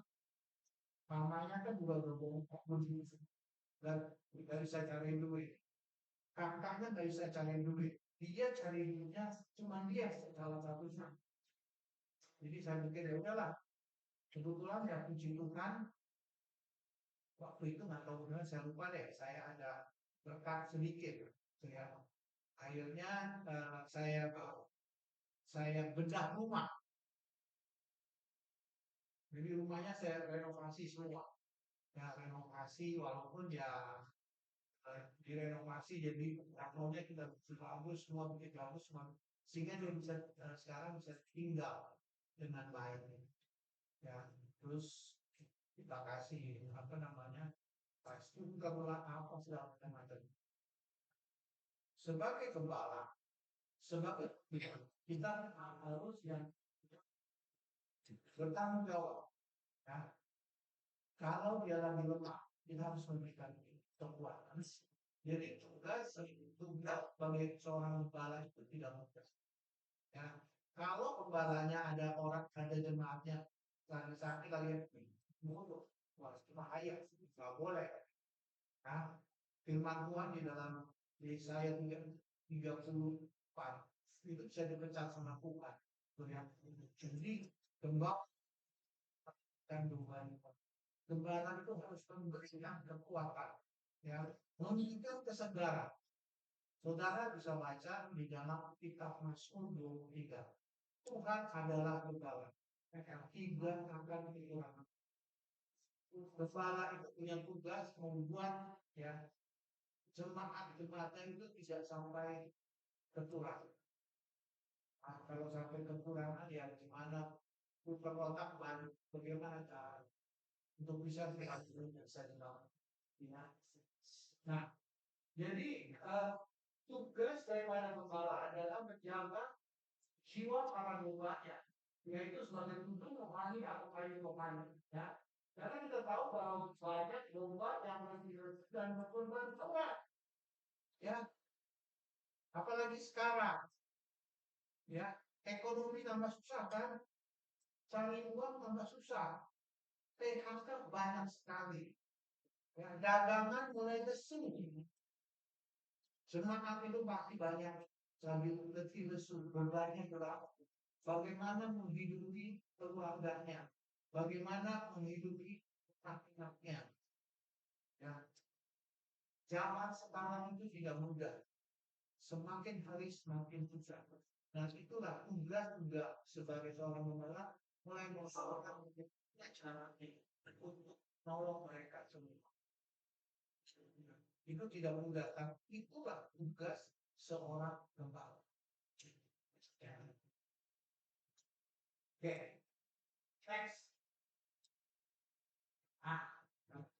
Speaker 3: mamanya kan juga berbohong dan nggak bisa cari duit. Kakaknya nggak bisa cari duit. Dia cari duitnya cuma dia salah satunya. Jadi saya pikir ya udahlah. Kebetulan ya puji Tuhan waktu itu nggak tahu benar saya lupa deh. Saya ada berkat sedikit. Ya. Akhirnya saya bedah rumah. Jadi rumahnya saya renovasi semua. Ya renovasi walaupun ya direnovasi jadi taklonya kita bagus semua bikin bagus semua sehingga dia bisa sekarang bisa tinggal dengan baik ya. Terus kita kasih apa namanya pasti buka bola apa segala macam. Sebagai gembala sebagai kita harus yang bertanggung jawab ya. Kalau dia lagi lemah kita harus memberikan kekuatan. Jadi tugas bagi seorang gembala itu tidak mudah. Ya, kalau gembalanya ada jemaatnya lagi kalian mundur, wah itu bahaya, nggak boleh. Nah, firman Tuhan di dalam Yesaya 34 itu bisa dipecat sama Tuhan. Jadi gembala kandungan gembala itu harus memberikan kekuatan, ya, memberikan kesegaran. Saudara bisa baca di dalam kitab Mazmur 23. Tuhan adalah gembala yang tidak akan kekurangan. Gembala itu punya tugas membuat ya jemaat-jemaatnya itu tidak sampai kekurangan. Nah, kalau sampai kekurangan ya gimana putar otak baru bagaimana cara untuk bisa dilakukan. Nah, jadi tugas daripada gembala adalah menjaga jiwa para dombanya, yaitu sebagai tujuh rohani atau kayu rohani. Ya, karena kita tahu bahwa banyak domba yang masih dan berkorban Tuhan. Ya, apalagi sekarang, ya ekonomi tambah susah kan, cari uang tambah susah, PHK banyak sekali, ya, dagangan mulai lesu. Semangat itu pasti banyak, sambil letih lesu, bebannya berat. Bagaimana menghidupi keluarganya, bagaimana menghidupi anak-anaknya. Ya, zaman sekarang itu tidak mudah, semakin hari semakin susah. Nah itulah tugas juga sebagai seorang gembala mulai mengusahakan caranya untuk menolong mereka semua. Itu tidak mudah, tapi itulah tugas seorang gembala. Ya. Oke, next.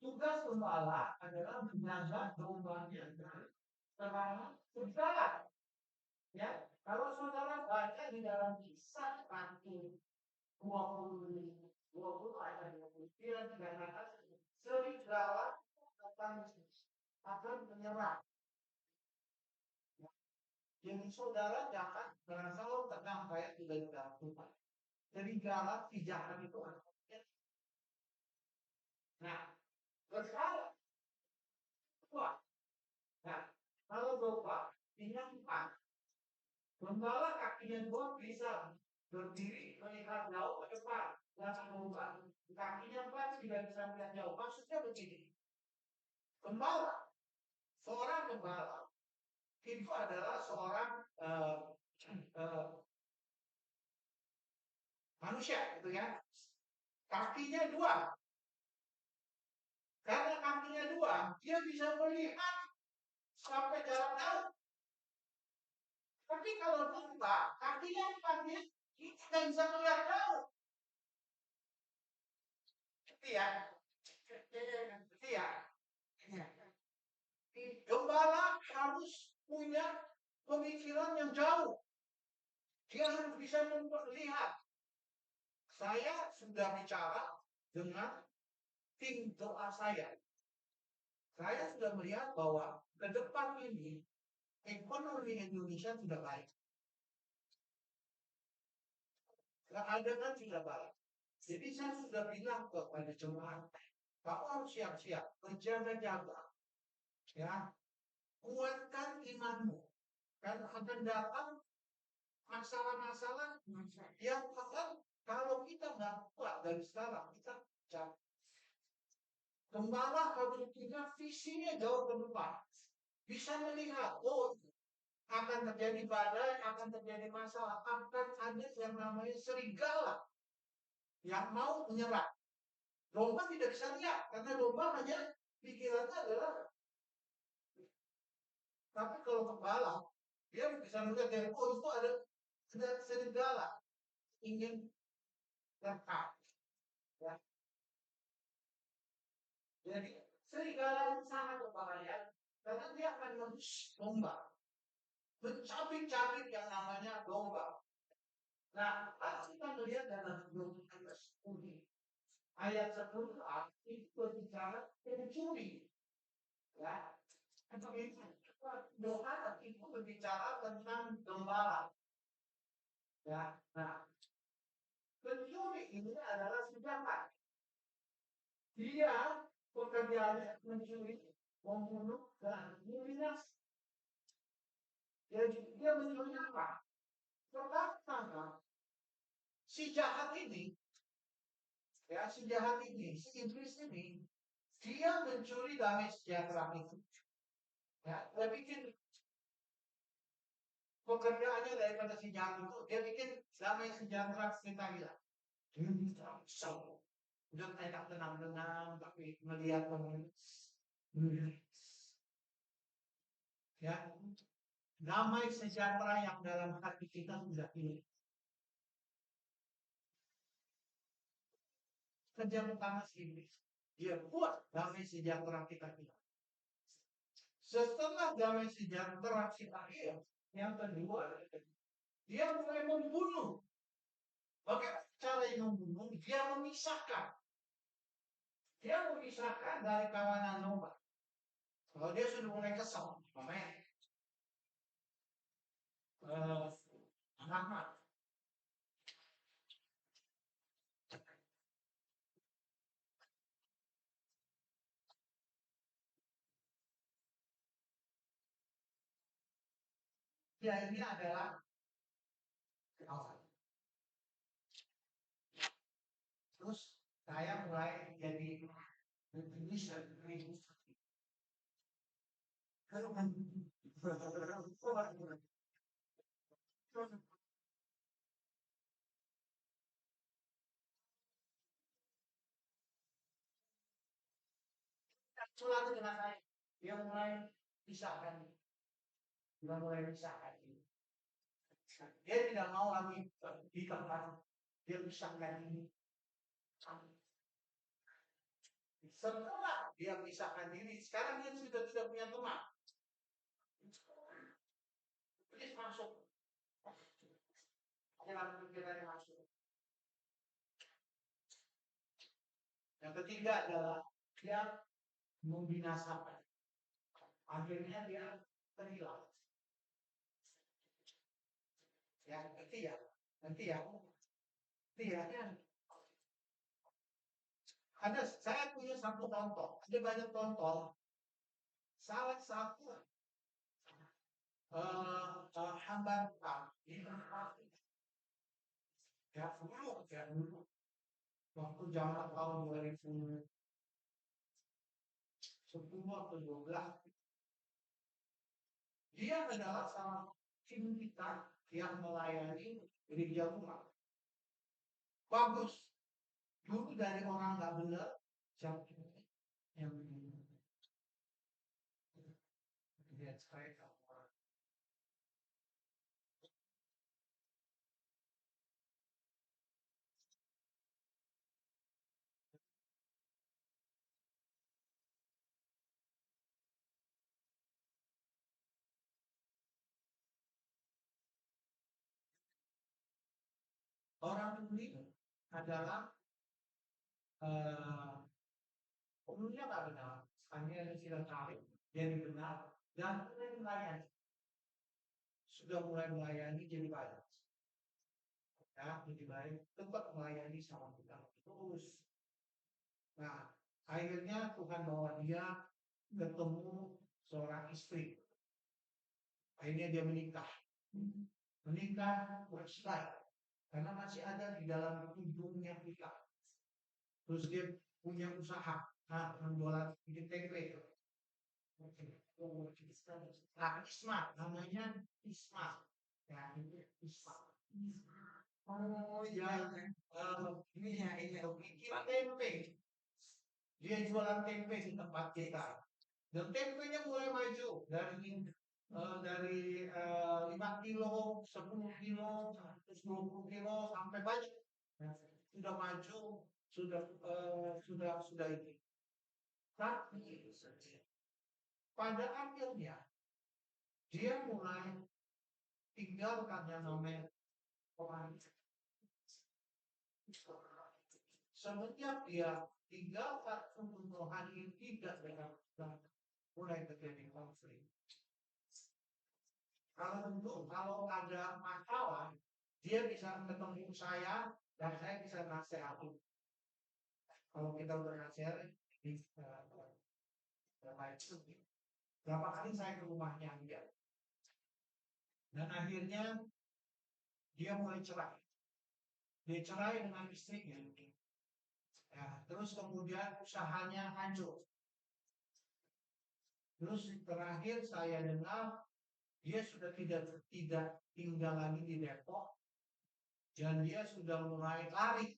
Speaker 3: Tugas gembala adalah menjaga dombanya dari serangan serigala. Ya, kalau saudara baca di dalam Kisah Rasul 20 ayat 29 dikatakan serigala akan menyerang. Jadi saudara jangan kalau tenang kayak sudah dilakukan. Serigala si jahat itu akan menyerang. Nah, sekarang wah, nah kalau domba punya 4, gembala kakinya 2 bisa berdiri melihat jauh ke depan. Dan domba kakinya 4 tidak bisa melihat jauh. Maksudnya begini, seorang gembala itu adalah seorang manusia, gitu ya. Kakinya 2. Karena kakinya 2, dia bisa melihat sampai jarak jauh. Tapi kalau domba, kakinya 4, dia tidak bisa melihat jauh. Gitu ya. Gitu ya. Gembala harus punya pemikiran yang jauh. Dia harus bisa melihat. Saya sudah bicara dengan tim doa saya. Saya sudah melihat bahwa ke depan ini ekonomi Indonesia sudah baik. Keadaan sudah baik. Jadi saya sudah bilang kepada jemaat, kamu harus siap-siap, berjaga-jaga. Ya, kuatkan imanmu. Karena akan datang masalah-masalah yang akan kalau kita nggak kuat dari sekarang, kita jatuh. Gembala harus punya visinya jauh ke depan. Bisa melihat, oh akan terjadi badai, akan terjadi masalah, akan ada yang namanya serigala yang mau menyerang. Domba tidak bisa lihat, karena domba hanya pikirannya adalah. Tapi kalau gembala, dia bisa melihat dari, oh itu ada serigala ingin lengkap. Ya. Jadi serigala itu sangat berbahaya karena dia akan menus domba, mencabik-cabik yang namanya domba. Nah, kalau kita melihat dalam Yohanes 10 ayat 10 itu berbicara pencuri. Ya, Yohanes itu berbicara tentang gembala. Ya, nah, pencuri ini adalah senjata. Dia pekerjaannya mencuri, membunuh, dan menindas. Jadi dia mencuri apa? Pertama, si jahat ini, ya si jahat ini, si iblis ini, dia mencuri damai sejahtera itu. Ya, dia bikin pekerjaannya daripada si jahat itu, dia bikin damai sejahtera kita hilang. Dia bisa udah enak tenang-tenang, tapi melihat ya damai sejahtera yang dalam hati kita sudah hilang. Kerja pertama sini, dia buat damai sejahtera kita hilang. Setelah damai sejahtera kita hilang, yang kedua, dia mulai membunuh. Bagaimana cara yang membunuh? Dia memisahkan. Dia memisahkan dari kawanan domba. Kalau dia sudah mulai kesal, namanya anak. Ya ini adalah kawan. Terus saya mulai jadi Indonesia. Selalu dengan saya. dia mulai pisahkan, ini. Dia tidak mau lagi di tempat, dia pisahkan ini. Setelah dia pisahkan diri, sekarang dia sudah tidak punya teman. Dia masuk. Jalan pikirannya masuk. Yang ketiga adalah dia membinasakan. Akhirnya dia terhilang. Ya, nanti ya. Saya punya satu contoh. Ada banyak contoh. Salah satu hamba Tuhan di tempat ya dulu waktu zaman tahun 2010 atau 12 dia adalah salah tim kita yang melayani gereja rumah bagus dulu dari orang nggak benar siapa yang lihat saya orang ini adalah umumnya nggak benar, hanya silang tarik, jadi benar dan mulai melayani, sudah mulai melayani jadi baik, ya jadi baik, tetap melayani sama kita terus. Nah, akhirnya Tuhan bawa dia ketemu seorang istri, akhirnya dia menikah bercerai karena masih ada di dalam hidungnya kita. Terus dia punya usaha, menjual bikin tempe. Nah, Isma, namanya Isma. Ya, ini Isma.
Speaker 2: Oh iya,
Speaker 3: Ini
Speaker 2: iya, iya.
Speaker 3: bikin tempe. Dia jualan tempe di tempat kita. Dan tempenya mulai maju dari 5 kilo, 10 kilo, 20 kilo sampai banyak. Sudah maju, sudah ini. Tapi pada akhirnya dia mulai tinggalkan yang namanya orang. Semenjak dia tinggalkan untuk rohani tidak dengan mulai terjadi konflik. Kalau ada masalah, dia bisa ketemu saya dan saya bisa nasihati. Kalau kita bernasihat di berapa kali saya ke rumahnya dia, dan akhirnya dia mulai cerai. Dia cerai dengan istrinya. Ya, terus kemudian usahanya hancur. Terus terakhir saya dengar dia sudah tidak tinggal lagi di Depok dan dia sudah mulai lari.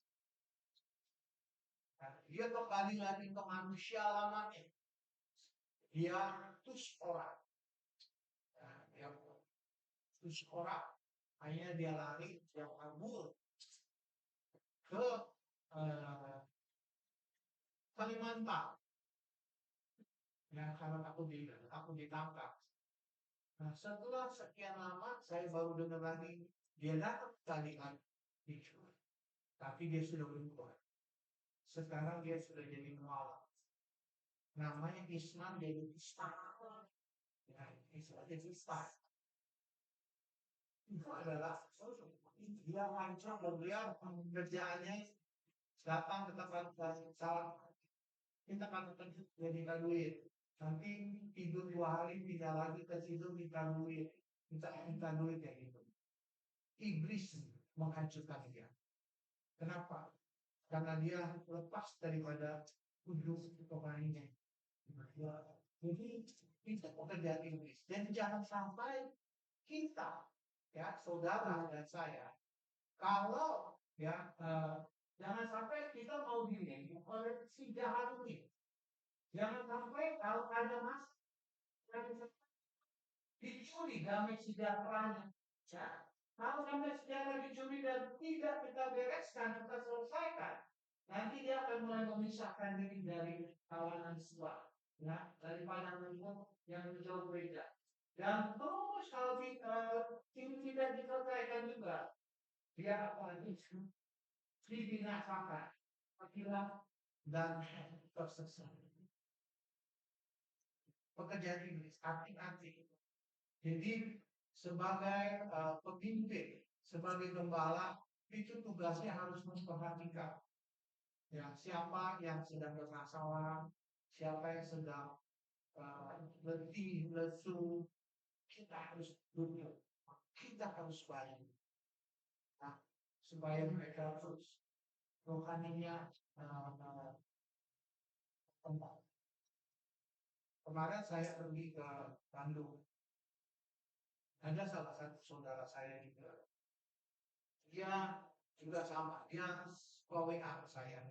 Speaker 3: Nah, dia kembali lagi ke manusia lamanya. Dia tus orang. Nah, dia tus orang. Akhirnya dia lari, dia kabur ke Kalimantan. Ya, karena aku ditangkap. Nah, setelah sekian lama, saya baru dengar lagi dia datang kali lagi, tapi dia sudah berubah. Sekarang dia sudah jadi mualaf. Namanya Isman jadi Isman. Ya, Isman jadi Isman. Itu adalah dia hancur dan dia kerjaannya datang ke tempat salah. Kita kan jadi duit. Nanti tidur 2 hari pindah lagi ke situ minta duit ya gitu. Iblis menghancurkan dia. Kenapa? Karena dia lepas daripada ujung rohaninya. Jadi itu pekerjaan iblis. Dan jangan sampai kita, ya saudara dan saya, kalau ya jangan sampai kita mau diri oleh si jahat ini. Jangan sampai kalau ada dicuri damai sejahteranya. Ya. Kalau damai sejahtera dicuri dan tidak kita bereskan, kita selesaikan, nanti dia akan mulai memisahkan diri dari kawanan suat, ya, dari pandangan yang jauh beda. Dan terus kalau tidak diselesaikan juga, dia akan dibinasakan, hilang dan tersesat. Pekerjaan Iblis, hati-hati. Jadi sebagai pemimpin, sebagai gembala, itu tugasnya harus memperhatikan ya, siapa yang sedang bermasalah, siapa yang sedang letih, lesu, kita harus duduk, kita harus baik. Nah, supaya mereka terus rohaninya tempat. Kemarin saya pergi ke Bandung. Ada salah satu saudara saya juga. Dia juga sama, dia WA ke saya.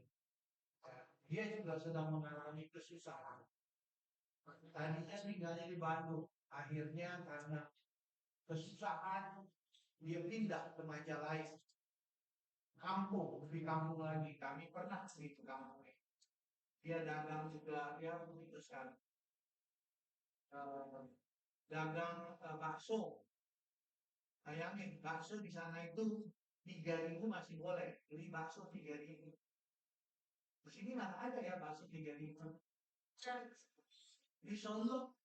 Speaker 3: Dia juga sedang mengalami kesusahan. Tadinya tinggalnya di Bandung. Akhirnya karena kesusahan, dia pindah ke Majalaya. Kampung, di kampung lagi. Kami pernah di kampung. Dia dagang juga, dia memutuskan dagang bakso. Bayangin, bakso di sana itu 3.000 masih boleh. Beli bakso 3.000. Di sini mana ada ya bakso 3.000. Di Solo,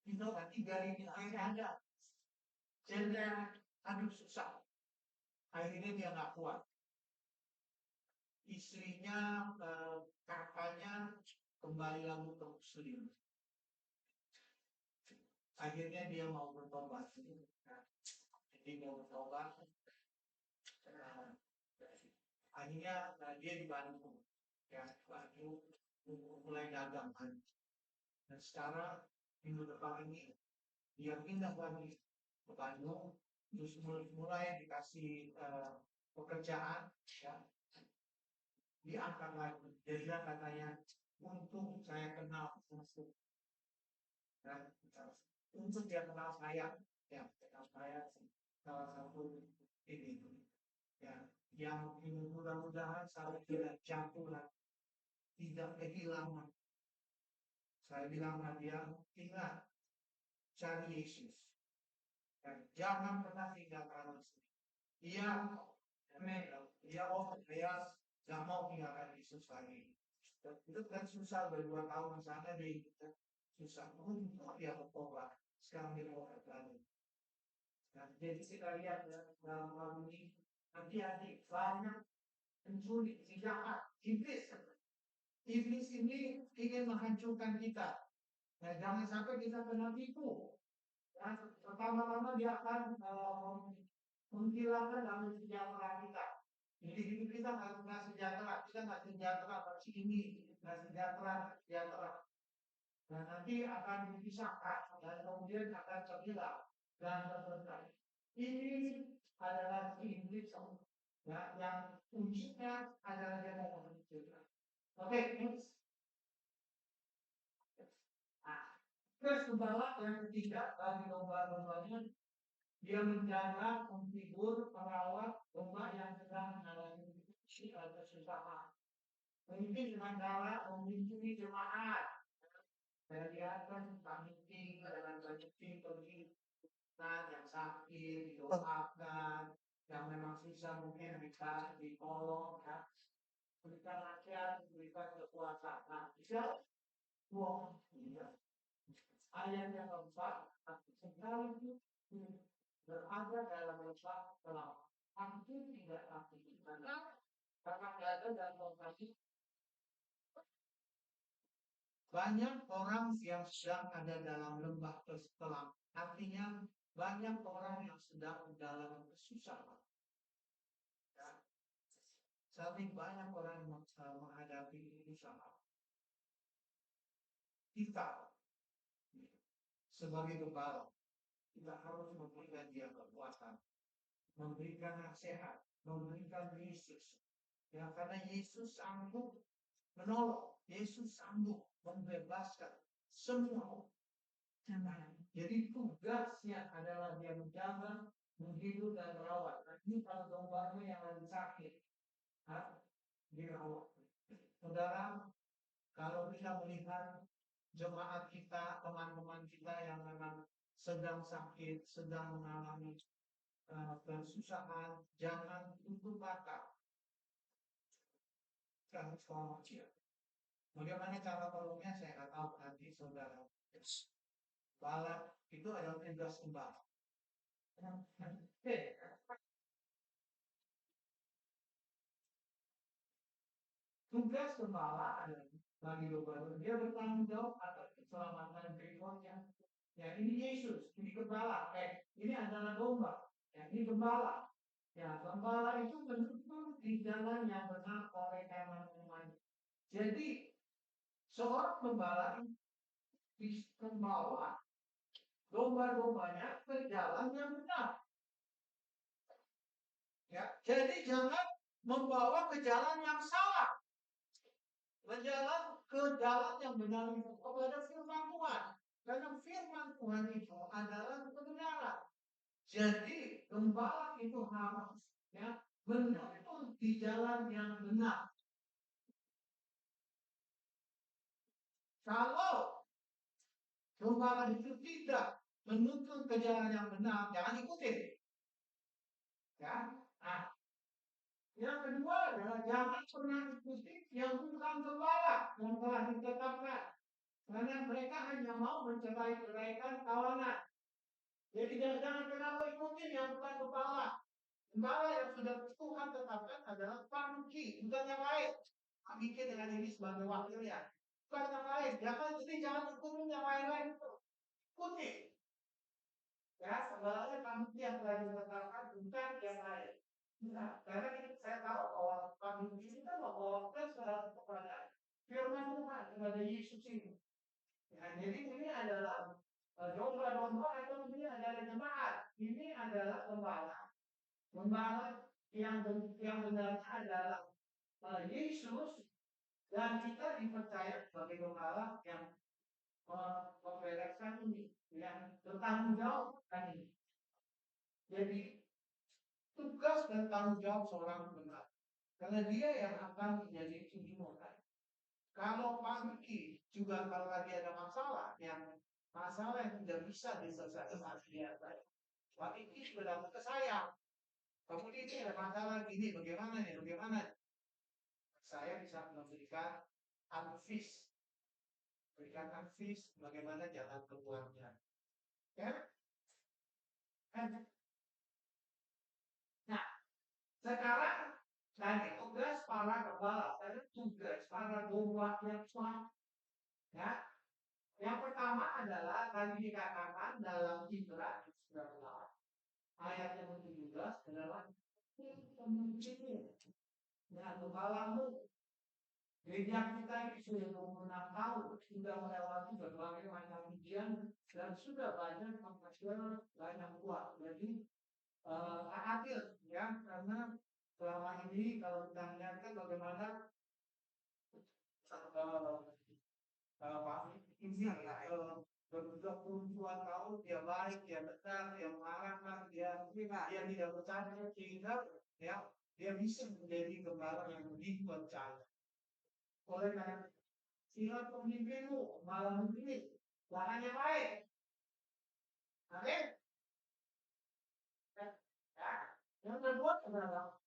Speaker 3: di Solo 3.000 akhirnya ada. Jadi, aduh susah. Akhirnya dia nggak kuat. Istrinya, kakaknya kembali lagi ke Muslim. Akhirnya dia mau bertobat. Jadi mau bertobat. Akhirnya dia di Bandung. Ya, Bandung mulai dagang kan. Dan sekarang minggu depan ini dia pindah lagi ke Bandung, terus mulai dikasih pekerjaan, ya, diangkat lagi. Jadi katanya, untung saya kenal musuh, dan untuk dia kenal saya, ya, kenal saya salah satu ini, ya, yang mudah-mudahan saya tidak jatuh lagi, tidak kehilangan. Saya bilang sama dia, ingat, cari Yesus. Dan jangan pernah tinggalkan Yesus. Dia gak mau tinggalkan Yesus lagi. Dan itu kan susah, berdua tahun sana dia susah. Untuk dia bertobat. Sekarang dia mau lagi. Dan jadi kita lihat dalam hal ini, hati-hati, banyak pencuri, jahat, iblis. Iblis ini ingin menghancurkan kita. Nah, jangan sampai kita kena tipu. Ya, pertama-tama dia akan menghilangkan damai sejahtera kita. Jadi hidup kita nggak sejahtera pasti ini, nggak sejahtera. Dan nanti akan dipisahkan dan kemudian akan terhilang dan terselesai. Ini adalah iblis, ya, yang kuncinya adalah dia mau menghancurkan. Oke, next. Terus gembala yang ketiga bagi domba-dombanya, dia menjaga, menghibur, merawat domba yang sedang mengalami kesusahan. Memimpin dengan cara memimpin jemaat. Saya lihat kan Pak Mimpin dengan banyak tim pergi yang sakit, didoakan, yang memang susah mungkin bisa ditolong, ya. Berikan nasihat, berikan kekuasaan. Bisa, wah, iya. Ayat yang keempat, segala itu berada dalam lembah kelam. Hampir tidak aktif karena ada dalam lokasi. Banyak orang yang sedang ada dalam lembah kelam. Artinya banyak orang yang sedang dalam kesusahan. Ya. Saking banyak orang yang menghadapi kesusahan. Kita sebagai gembala, kita harus memberikan dia kekuatan, memberikan nasihat, memberikan Yesus. Ya, karena Yesus sanggup menolong, Yesus sanggup membebaskan semua. Jadi tugasnya adalah dia menjaga, menghidup dan merawat. Nah, ini kalau dombanya yang lagi sakit, dirawat. Saudara, kalau kita melihat jemaat kita, teman-teman kita yang memang sedang sakit, sedang mengalami kesusahan, jangan tutup mata. Transformasi. Bagaimana cara tolongnya saya nggak tahu, nanti saudara. Balap itu adalah tugas gembala. Tugas gembala adalah bagi gembala, dia bertanggung jawab atas keselamatan berikutnya. Ya, ini Yesus, ini gembala. Ini adalah domba. Ya, ini gembala. Ya, gembala itu benar-benar di jalan yang benar oleh teman-teman. Jadi, seorang gembala bisa membawa domba-dombanya ke jalan yang benar. Ya, jadi jangan membawa ke jalan yang salah. Berjalan ke jalan yang benar itu kepada firman Tuhan. Karena firman Tuhan itu adalah kebenaran. Jadi gembala itu harus menuntun di jalan yang benar. Kalau gembala itu tidak menuntun ke jalan yang benar, jangan ikuti. Ya, nah, yang kedua adalah jangan pernah ikuti yang bukan gembala yang telah ditetapkan. Karena mereka hanya mau mencerai-ceraikan kawanan. Jadi jangan kenapa ikutin yang bukan gembala. Gembala yang sudah Tuhan tetapkan adalah pangki, bukan yang lain. Bikin dengan ini sebagai wakilnya. Bukan yang lain. Jangan ikutin yang lain-lain itu. Ikuti. Ya, sebenarnya pangki yang telah ditetapkan bukan yang lain. Nah, karena saya tahu bahwa pangki ini kan membawakan kepada firman Tuhan, kepada Yesus ini. Ya, jadi ini adalah domba-domba atau ini adalah jemaat. Ini adalah gembala. Gembala yang benarnya adalah Yesus, dan kita dipercaya sebagai gembala yang membereskan ini, yang bertanggung jawab ini. Jadi tugas dan tanggung jawab seorang gembala, karena dia yang akan menjadi ujung. Kalau pagi juga kalau lagi ada masalah yang tidak bisa diselesaikan dia, pagi sudah datang ke saya. Kemudian ini ada masalah gini, bagaimana nih? Saya bisa memberikan advice, bagaimana jalan keluarnya. Ya? Nah, sekarang tadi tugas para gembala, tadi tugas para domba yang kuat. Ya, yang pertama adalah tadi dikatakan dalam Ibrani 19 ayat yang 17 adalah pemimpinmu dan gembalamu. Gereja kita ini sudah 26 tahun, sudah melewati berbagai macam ujian dan sudah banyak menghasilkan banyak buah. Jadi adil ya, karena selama ini kalau kita melihatkan bagaimana ini puluhan tahun dia baik, dia benar, dia mengarahkan, dia tidak bercanda sehingga ya dia bisa menjadi gembala yang dipercaya. Oleh karena sila pemimpinmu malam ini jangan yang lain. Amin. Ya. Yang kedua adalah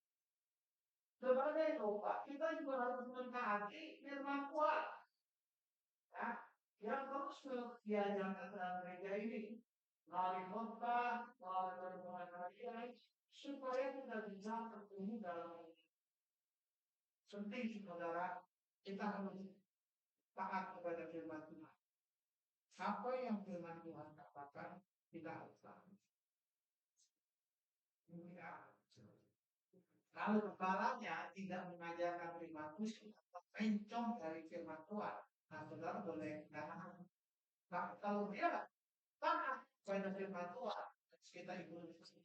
Speaker 3: sebagai doa kita juga harus mentaati firman Tuhan. Ya, yang terus diajarkan dalam gereja ini melalui khotbah, melalui pertemuan harian, supaya kita bisa bertumbuh dalam ini. Penting saudara, kita harus taat kepada firman Tuhan. Apa yang firman Tuhan katakan, kita harus taat. Kalau kepalanya tidak mengajarkan firman Tuhan, mencong dari firman Tuhan, nah saudara boleh tahan. Nah, kalau dia taat pada firman Tuhan, kita ikuti.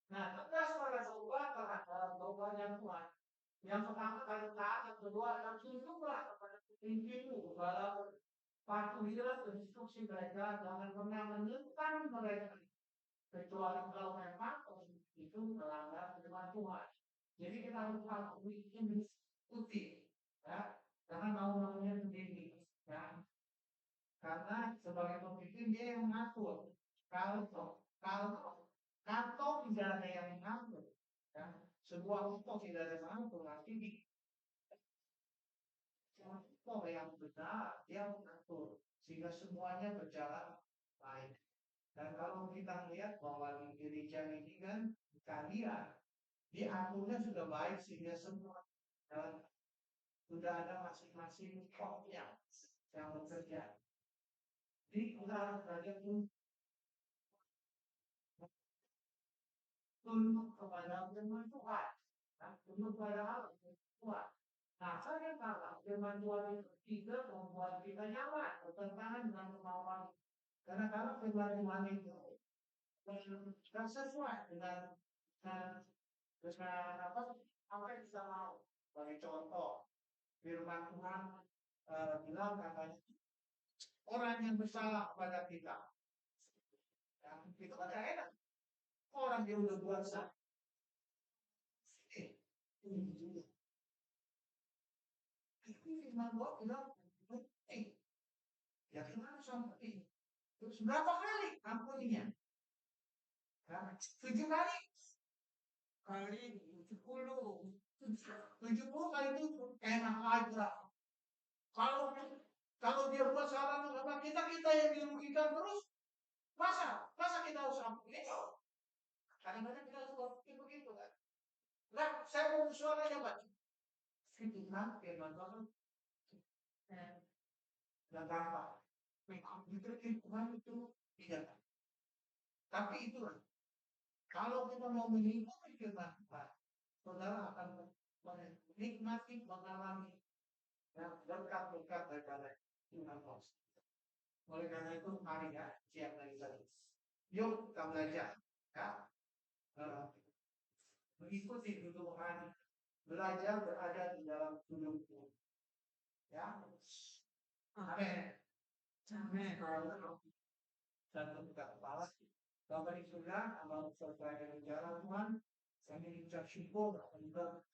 Speaker 3: Nah, tugas para domba terhadap dombanya Tuhan Yang pertama kali taat, yang kedua yang tunduklah kepada pemimpinmu, walaupun patuhilah instruksi mereka, jangan pernah menentang mereka kecuali kalau memang itu melanggar firman Tuhan. Jadi kita harus patuhi ini ikuti, ya, jangan mau-maunya sendiri, ya. Karena sebagai pemimpin dia yang mengatur. Kalau kalau kantor tidak ada yang mengatur, ya, sebuah kantor tidak ada yang mengatur, nanti di kantor yang benar dia mengatur sehingga semuanya berjalan baik. Dan kalau kita lihat bahwa di gereja ini kan kalian diaturnya sudah baik sehingga semua jalan, sudah ada masing-masing kopnya yang bekerja. Jadi kita harus belajar tunduk kepada firman Tuhan, nah, tunduk kepada Allah Tuhan. Nah, saya kata firman Tuhan itu tidak membuat kita nyaman, bertentangan dengan kemauan. Karena kalau firman Tuhan itu tidak sesuai dengan apa yang kita mau. Sebagai contoh, firman Tuhan bilang katanya orang yang bersalah kepada kita, ya, itu kan gak enak. Orang yang udah buat salah, ini juga. Tapi firman Tuhan bilang, ya kenapa sampai ini? Terus berapa kali ampuninya? Ya, 7 kali, kali 70, 70 kali itu enak aja. Kalau kalau dia buat salah sama kita, kita yang dirugikan terus. Masa kita harus ampuni? Kadang-kadang kita harus begitu kan. Nah, saya mau suaranya Pak. Firman Tuhan dan gampang. Memang diberi Tuhan itu tidak. Tapi itulah, kalau kita mau mengikuti firman Tuhan, saudara akan menikmati, mengalami, ya, berkat-berkat daripada Tuhan Tuhan. Oleh karena itu, mari ya, siap lagi tadi. Yuk kita belajar, ya, mengikuti Tuhan, belajar berada di dalam hidupku, ya. Amin. Amin. Satu buka kepala. Bapak di surga, amal selesai dengan jalan Tuhan, kami ucap syukur untuk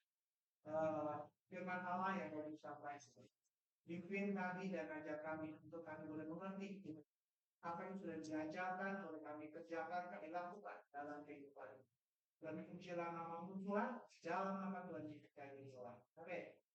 Speaker 3: firman Allah yang boleh disampaikan. Pimpin kami dan ajar kami untuk kami boleh mengerti apa yang sudah diajarkan, boleh kami kerjakan, kami lakukan dalam kehidupan. Dan pujilah nama-Mu Tuhan, jalan nama Tuhan diberkati Tuhan. Amin.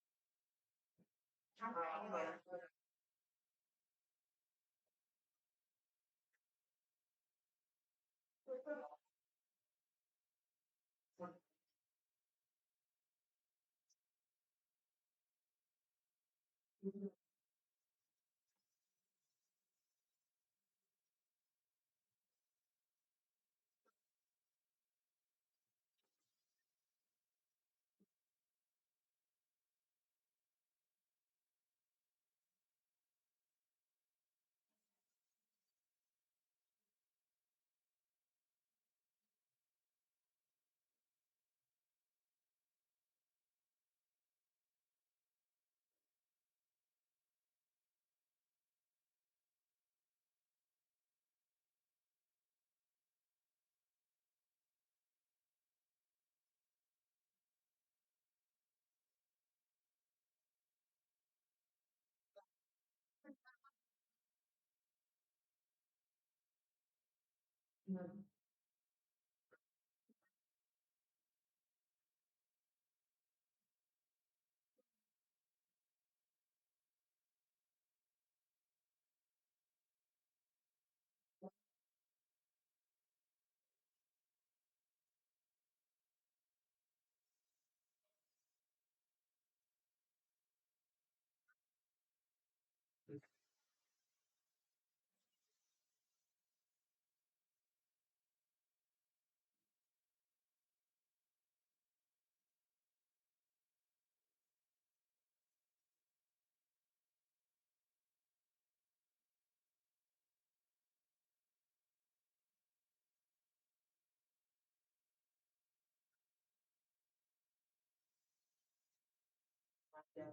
Speaker 1: Ya.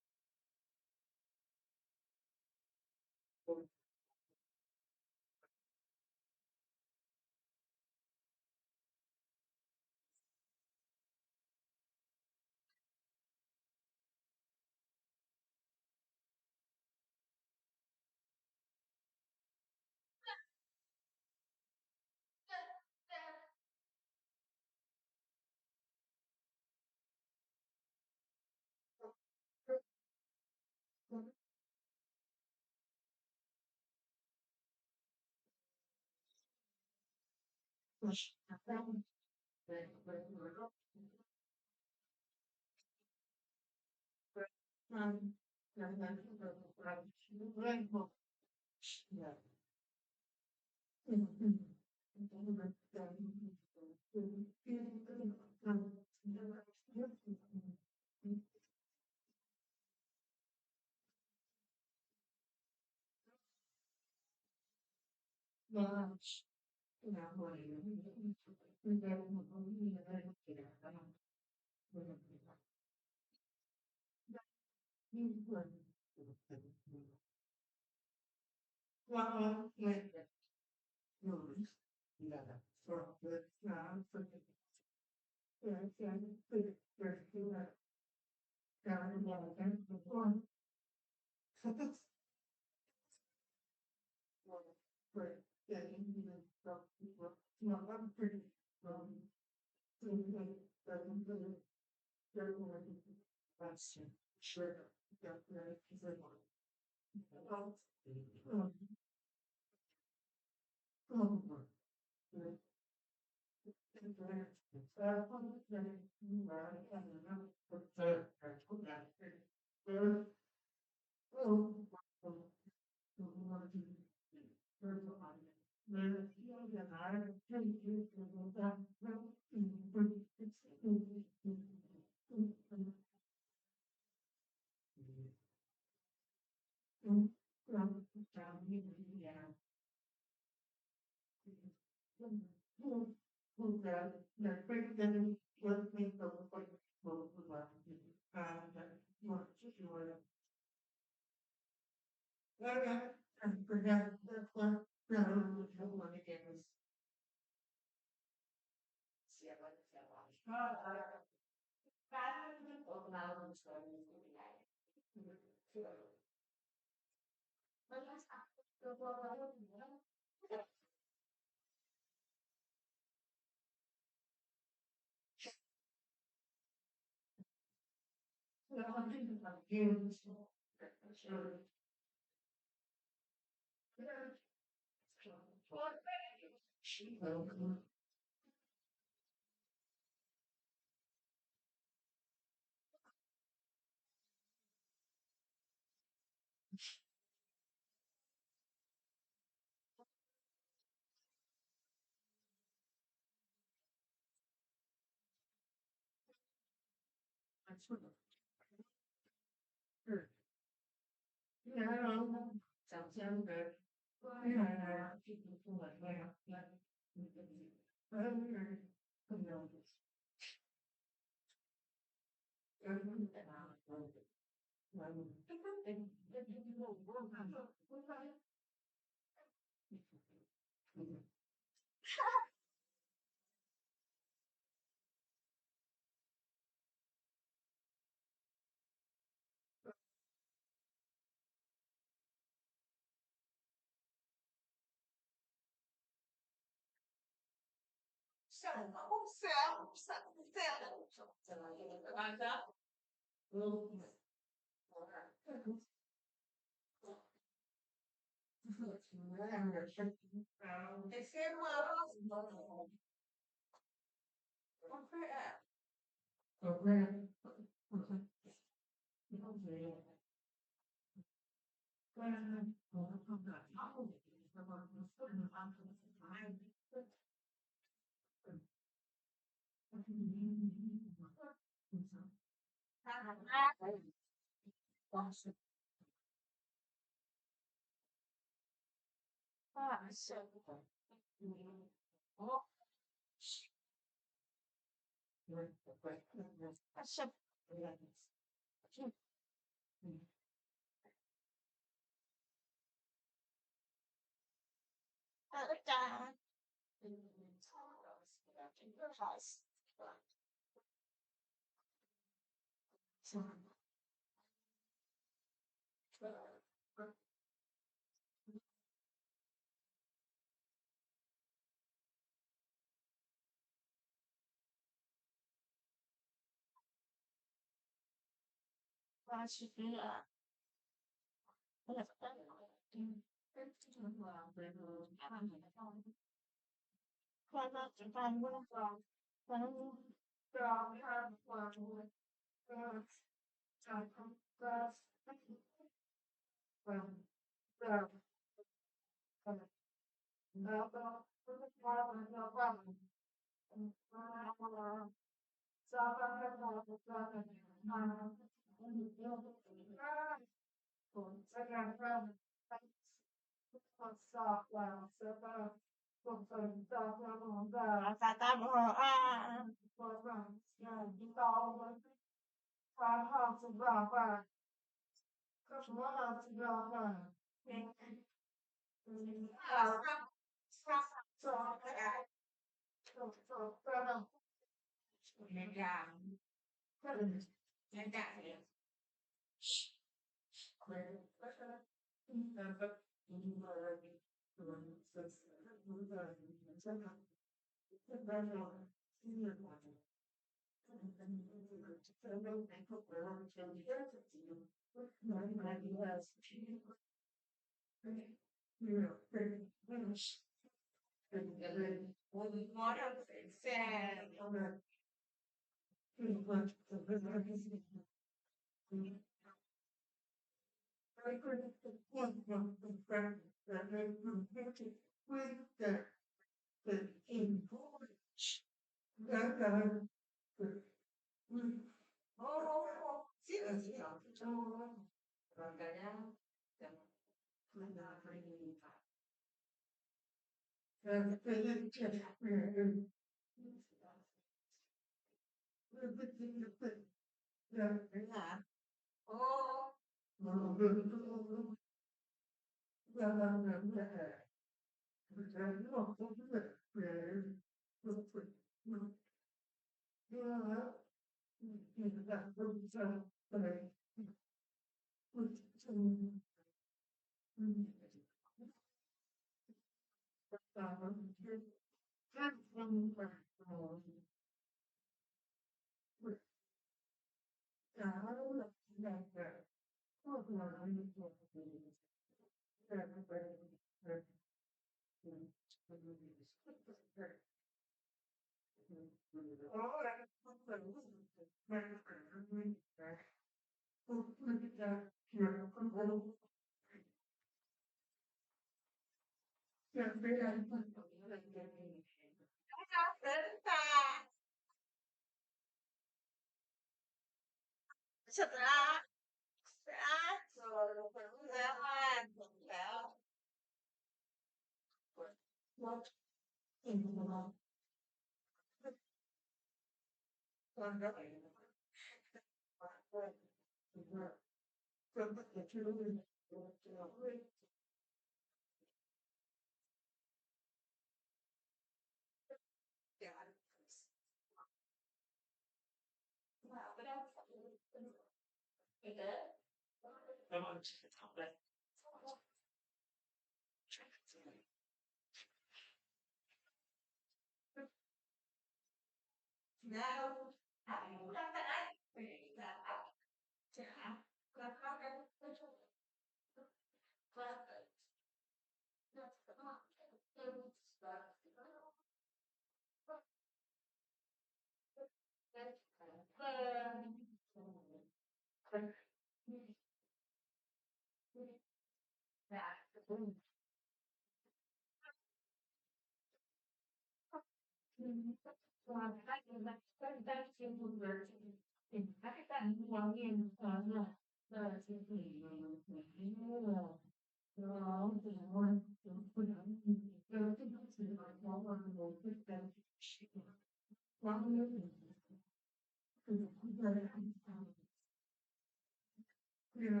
Speaker 1: Yeah,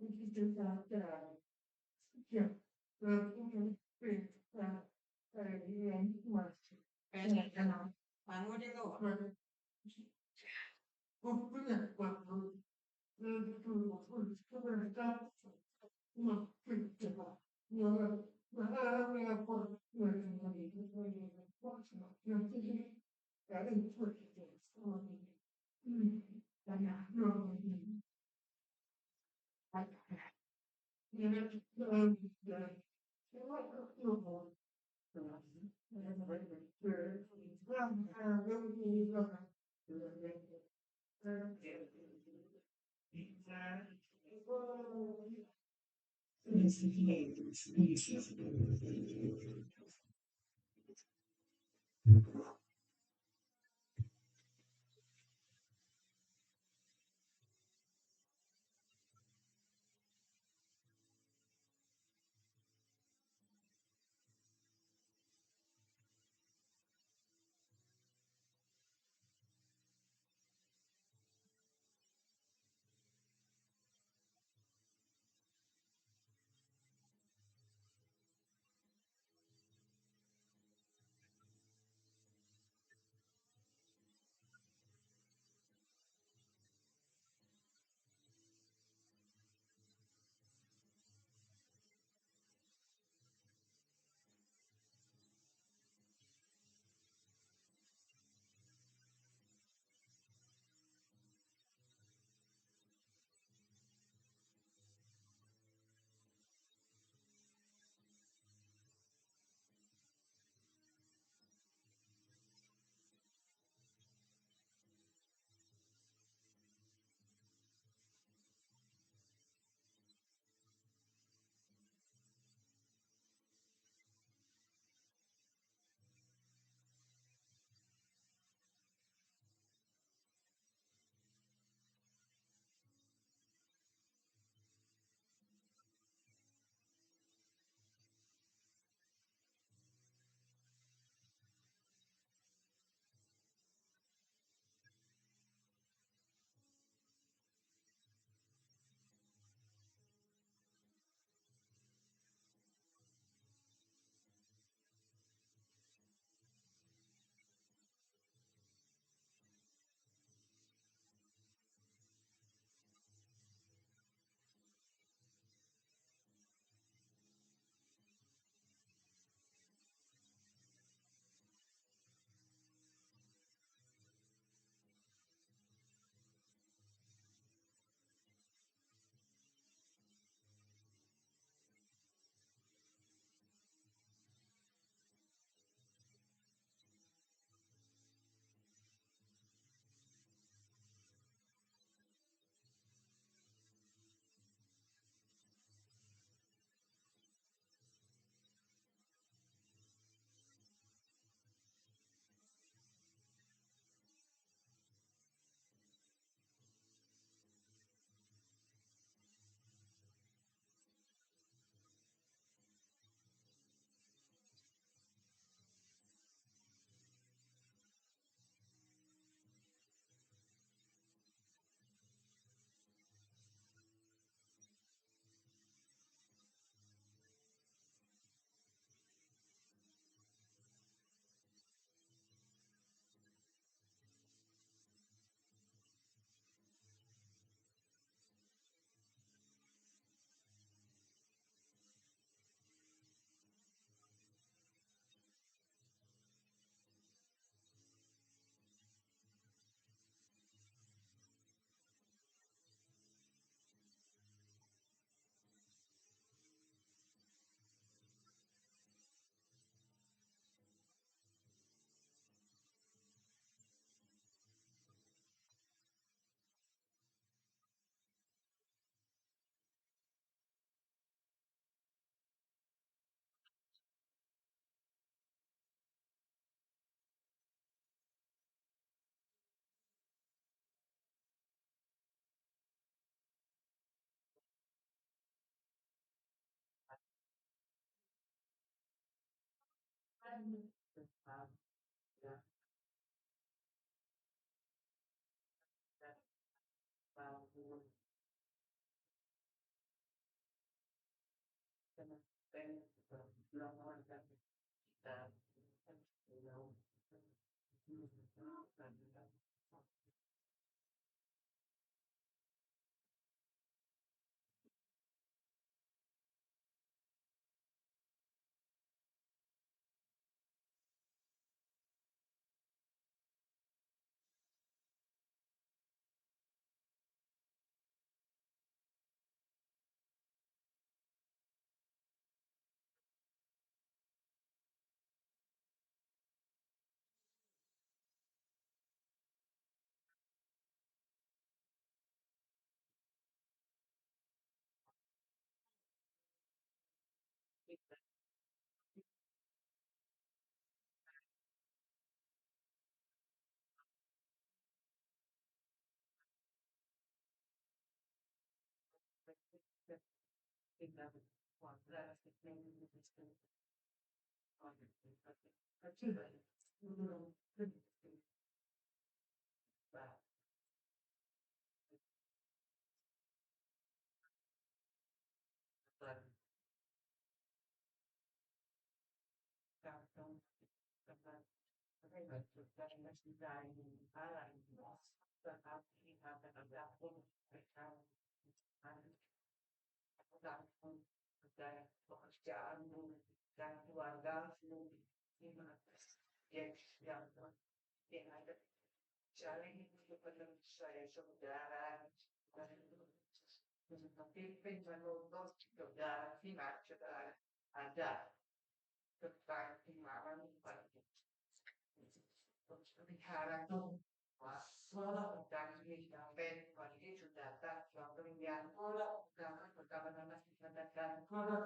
Speaker 1: we can do that, yeah.
Speaker 2: Bangun dulu.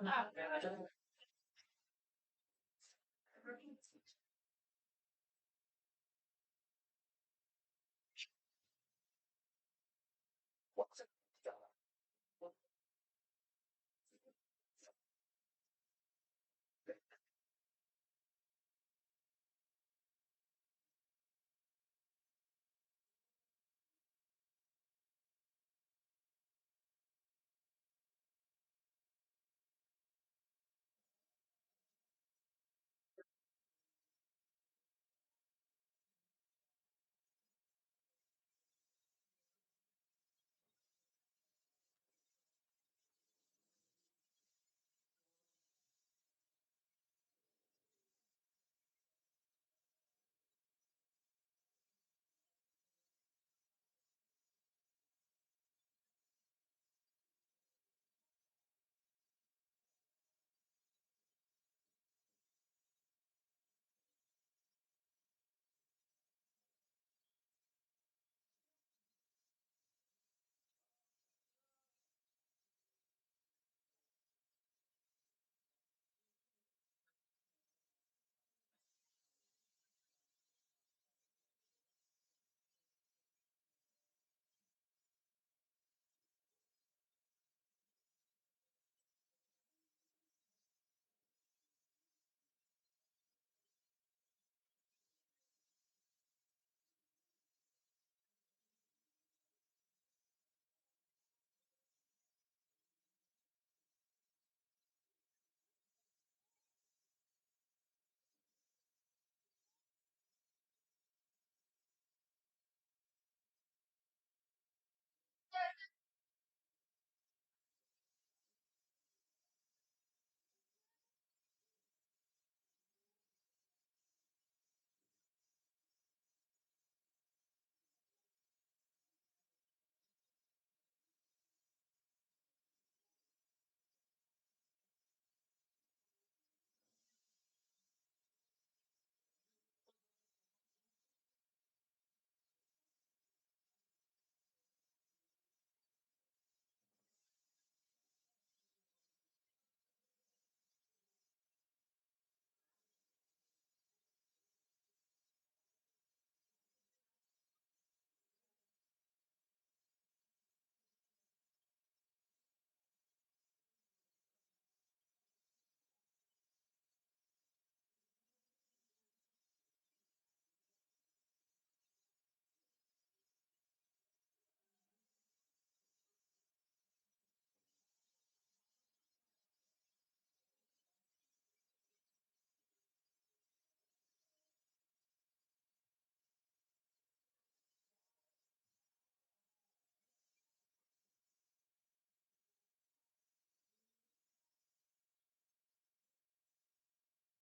Speaker 1: Ah,